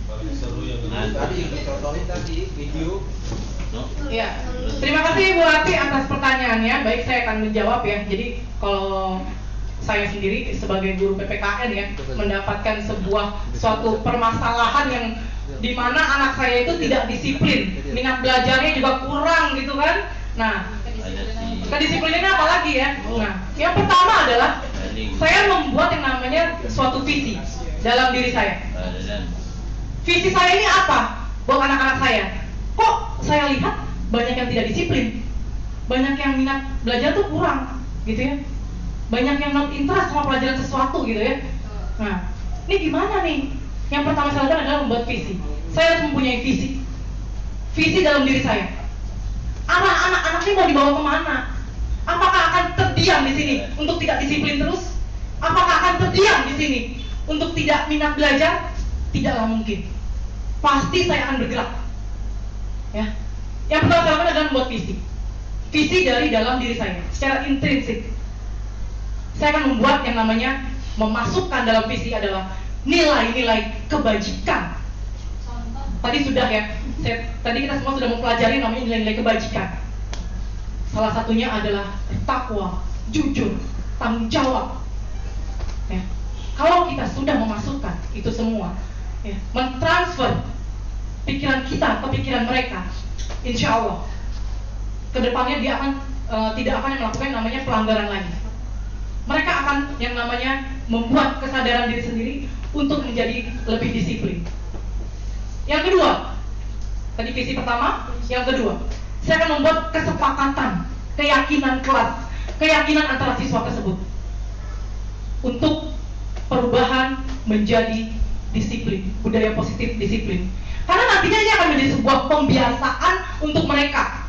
Paling seru yang Tadi yang dicontohin tadi video. Iya. Terima kasih Bu Ati atas pertanyaannya. Baik, saya akan menjawab ya. Jadi kalau saya sendiri sebagai guru PPKN ya mendapatkan suatu permasalahan yang dimana anak saya itu tidak disiplin, minat belajarnya juga kurang gitu kan. Nah, kedisiplinannya apa lagi ya? Nah, yang pertama adalah saya membuat yang namanya suatu visi dalam diri saya. Visi saya ini apa buat anak-anak saya? Kok saya lihat banyak yang tidak disiplin, banyak yang minat belajar tuh kurang gitu ya, banyak yang not interest sama pelajaran sesuatu gitu ya. Nah, ini gimana nih? Yang pertama saya lakukan adalah membuat visi. Saya harus mempunyai visi dalam diri saya. Arah anak-anak ini mau dibawa kemana? Apakah akan terdiam di sini untuk tidak disiplin terus? Apakah akan terdiam di sini untuk tidak minat belajar? Tidaklah mungkin. Pasti saya akan bergerak. Ya. Yang pertama saya lakukan adalah membuat visi. Visi dari dalam diri saya, secara intrinsik. Saya akan membuat yang namanya memasukkan dalam visi adalah nilai-nilai kebajikan. Tadi sudah ya, tadi kita semua sudah mempelajari namanya nilai-nilai kebajikan. Salah satunya adalah takwa, jujur, tanggung jawab. Ya. Kalau kita sudah memasukkan itu semua, ya, mentransfer pikiran kita ke pikiran mereka, insya Allah kedepannya dia akan tidak akan melakukan namanya pelanggaran lagi. Mereka akan yang namanya membuat kesadaran diri sendiri untuk menjadi lebih disiplin. Yang kedua, tadi visi pertama, yang kedua, saya akan membuat kesepakatan, keyakinan kelas, keyakinan antara siswa tersebut untuk perubahan menjadi disiplin, budaya positif disiplin. Karena nantinya ini akan menjadi sebuah pembiasaan untuk mereka.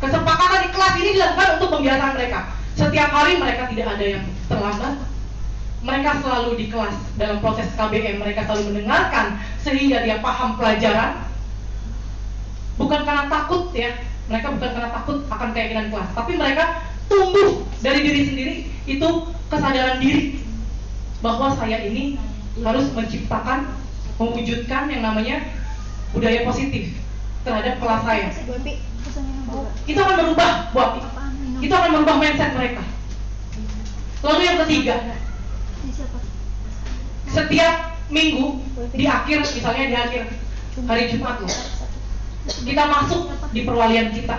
Kesepakatan di kelas ini dilakukan untuk pembiasaan mereka. Setiap hari mereka tidak ada yang terlambat. Mereka selalu di kelas dalam proses KBM, mereka selalu mendengarkan sehingga dia paham pelajaran. Bukan karena takut ya, mereka bukan karena takut akan keyakinan kelas, tapi mereka tumbuh dari diri sendiri itu kesadaran diri bahwa saya ini harus menciptakan, mewujudkan yang namanya budaya positif terhadap kelas saya. Itu akan merubah itu akan merubah mindset mereka. Lalu yang ketiga, setiap minggu di akhir, misalnya di akhir hari Jumat loh, kita masuk di perwalian kita.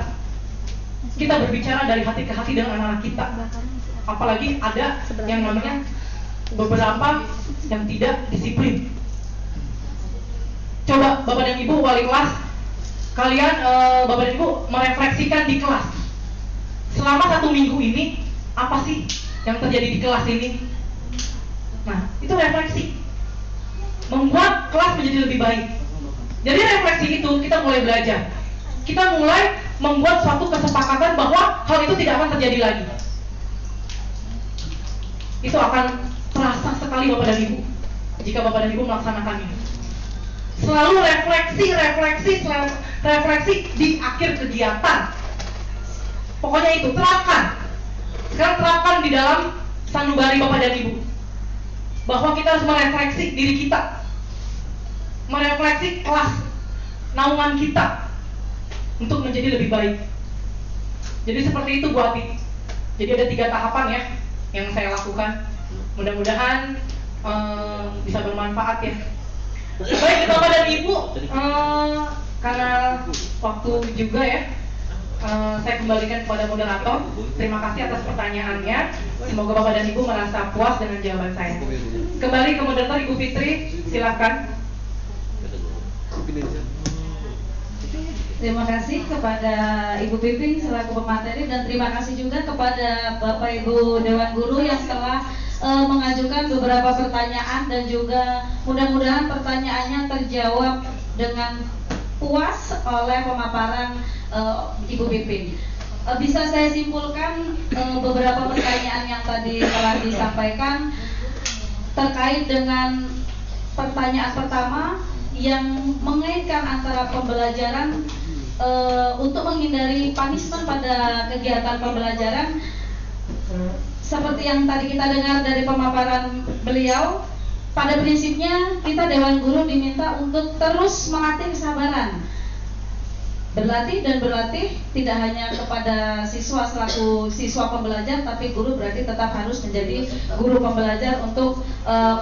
Kita berbicara dari hati ke hati dengan anak-anak kita. Apalagi ada yang namanya beberapa yang tidak disiplin. Coba Bapak dan Ibu wali kelas, kalian Bapak dan Ibu merefleksikan di kelas. Selama 1 minggu ini apa sih yang terjadi di kelas ini? Nah, itu refleksi, membuat kelas menjadi lebih baik. Jadi refleksi itu kita mulai belajar. Kita mulai membuat suatu kesepakatan bahwa hal itu tidak akan terjadi lagi. Itu akan terasa sekali Bapak dan Ibu jika Bapak dan Ibu melaksanakannya. Selalu refleksi di akhir kegiatan. Pokoknya itu terapkan. Sekarang terapkan di dalam sanubari Bapak dan Ibu bahwa kita harus merefleksi diri kita, merefleksi kelas naungan kita untuk menjadi lebih baik. Jadi seperti itu Bu Ati. Jadi ada 3 tahapan ya yang saya lakukan. Mudah-mudahan bisa bermanfaat ya. Baik Bapak dan Ibu, karena waktu juga ya, saya kembalikan kepada moderator. Terima kasih atas pertanyaannya. Semoga Bapak dan Ibu merasa puas dengan jawaban saya. Kembali ke moderator Ibu Fitri, silakan. Terima kasih kepada Ibu Pipin selaku pemateri, dan terima kasih juga kepada Bapak Ibu Dewan Guru yang telah mengajukan beberapa pertanyaan, dan juga mudah-mudahan pertanyaannya terjawab dengan puas oleh pemaparan Ibu Pipin. Bisa saya simpulkan beberapa pertanyaan yang tadi telah disampaikan terkait dengan pertanyaan pertama yang mengaitkan antara pembelajaran untuk menghindari punishment pada kegiatan pembelajaran. Seperti yang tadi kita dengar dari pemaparan beliau, pada prinsipnya kita Dewan Guru diminta untuk terus melatih kesabaran. Berlatih dan berlatih tidak hanya kepada siswa selaku siswa pembelajar, tapi guru berarti tetap harus menjadi guru pembelajar untuk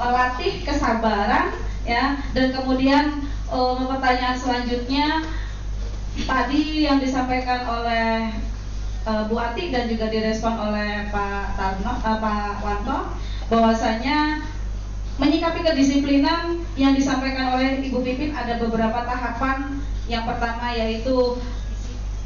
melatih kesabaran, ya. Dan kemudian pertanyaan selanjutnya tadi yang disampaikan oleh Bu Ati dan juga direspon oleh Pak Wanto, bahwasanya menyikapi kedisiplinan yang disampaikan oleh Ibu Pipin ada beberapa tahapan. Yang pertama yaitu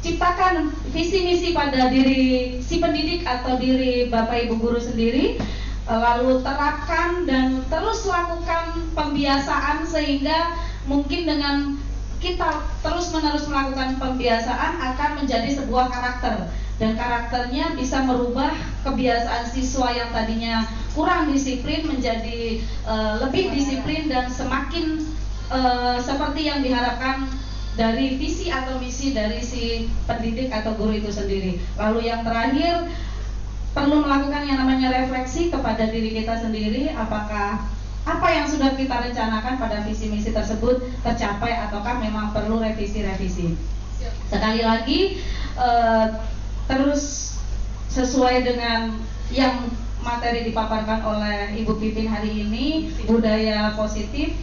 ciptakan visi misi pada diri si pendidik atau diri Bapak Ibu guru sendiri, lalu terapkan dan terus lakukan pembiasaan sehingga mungkin dengan kita terus menerus melakukan pembiasaan akan menjadi sebuah karakter, dan karakternya bisa merubah kebiasaan siswa yang tadinya kurang disiplin menjadi lebih disiplin dan semakin seperti yang diharapkan dari visi atau misi dari si pendidik atau guru itu sendiri. Lalu yang terakhir, perlu melakukan yang namanya refleksi kepada diri kita sendiri, apakah apa yang sudah kita rencanakan pada visi misi tersebut tercapai ataukah memang perlu revisi-revisi. Sekali lagi terus sesuai dengan yang materi dipaparkan oleh Ibu Pipin hari ini, budaya positif,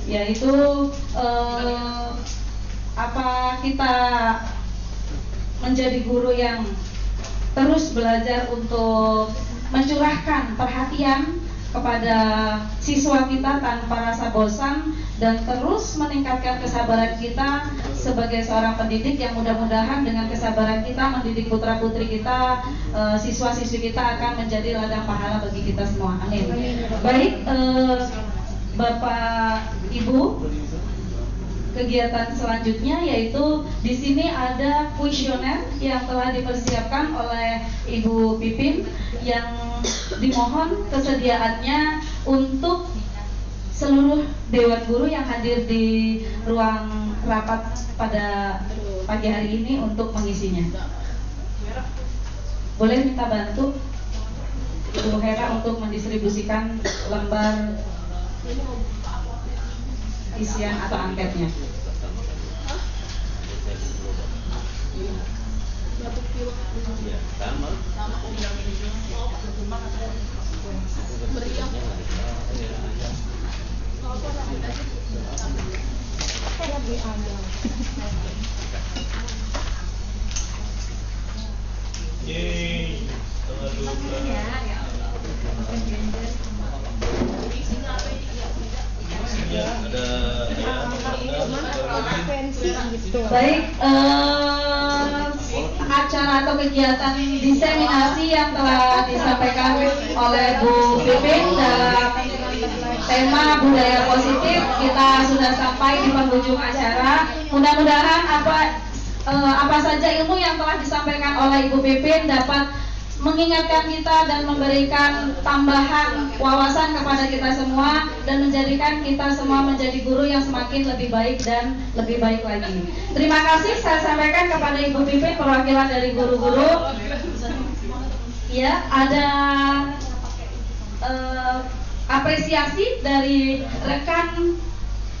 yaitu apa kita menjadi guru yang terus belajar untuk mencurahkan perhatian kepada siswa kita tanpa rasa bosan dan terus meningkatkan kesabaran kita sebagai seorang pendidik yang mudah-mudahan dengan kesabaran kita mendidik putra-putri kita, siswa-siswi kita akan menjadi ladang pahala bagi kita semua. Amin. Baik, Bapak Ibu, kegiatan selanjutnya yaitu di sini ada kuesioner yang telah dipersiapkan oleh Ibu Pipin yang dimohon kesediaannya untuk seluruh Dewan Guru yang hadir di ruang rapat pada pagi hari ini untuk mengisinya. Boleh minta bantu Ibu Hera untuk mendistribusikan lembar isian atau angketnya. Yeay, ya, ada baik, acara atau kegiatan diseminasi yang telah disampaikan oleh Bu Pipin dalam tema budaya positif kita sudah sampai di penghujung acara. Mudah-mudahan apa saja ilmu yang telah disampaikan oleh Ibu Pipin dapat mengingatkan kita dan memberikan tambahan wawasan kepada kita semua dan menjadikan kita semua menjadi guru yang semakin lebih baik dan lebih baik lagi. Terima kasih saya sampaikan kepada Ibu Pipin perwakilan dari guru-guru. Ya, ada apresiasi dari rekan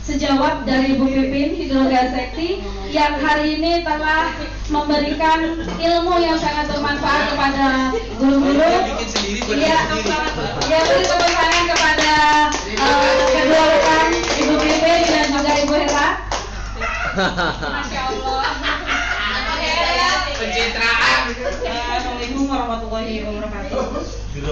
sejawat dari Bu Pipin Hidroga Sekti yang hari ini telah memberikan ilmu yang sangat bermanfaat kepada guru-guru. Ya, beri tepuk tangan kepada kedua rekan Ibu Pipin dan juga Ibu Hera. Masya Allah. Pencitraan. Assalamualaikum warahmatullahi wabarakatuh.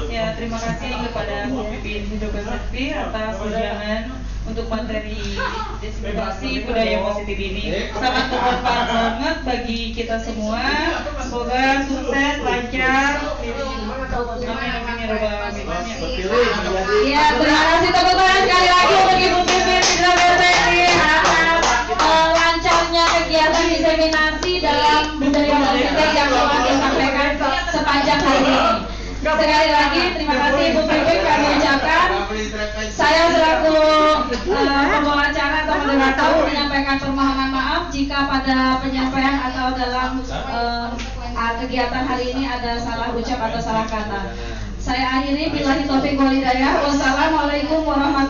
Ya, terima kasih kepada Bu Pipin Hidroga Sekti atas undangan untuk materi diseminasi budaya positif ini. Sangat bermanfaat banget bagi kita semua. Semoga sukses, lancar. Ya, terima kasih tepuk tangan sekali lagi untuk Ibu Pipin Hidroga Sekti atas lancarnya panjang hari ini. Sekali lagi terima kasih Bu Pipin kami ucapkan. Saya selaku pembawa acara atau moderator menyampaikan permohonan maaf jika pada penyampaian atau dalam kegiatan hari ini ada salah ucap atau salah kata. Saya akhiri billahi taufiq wal hidayah. Wassalamualaikum warahmatullahi wabarakatuh.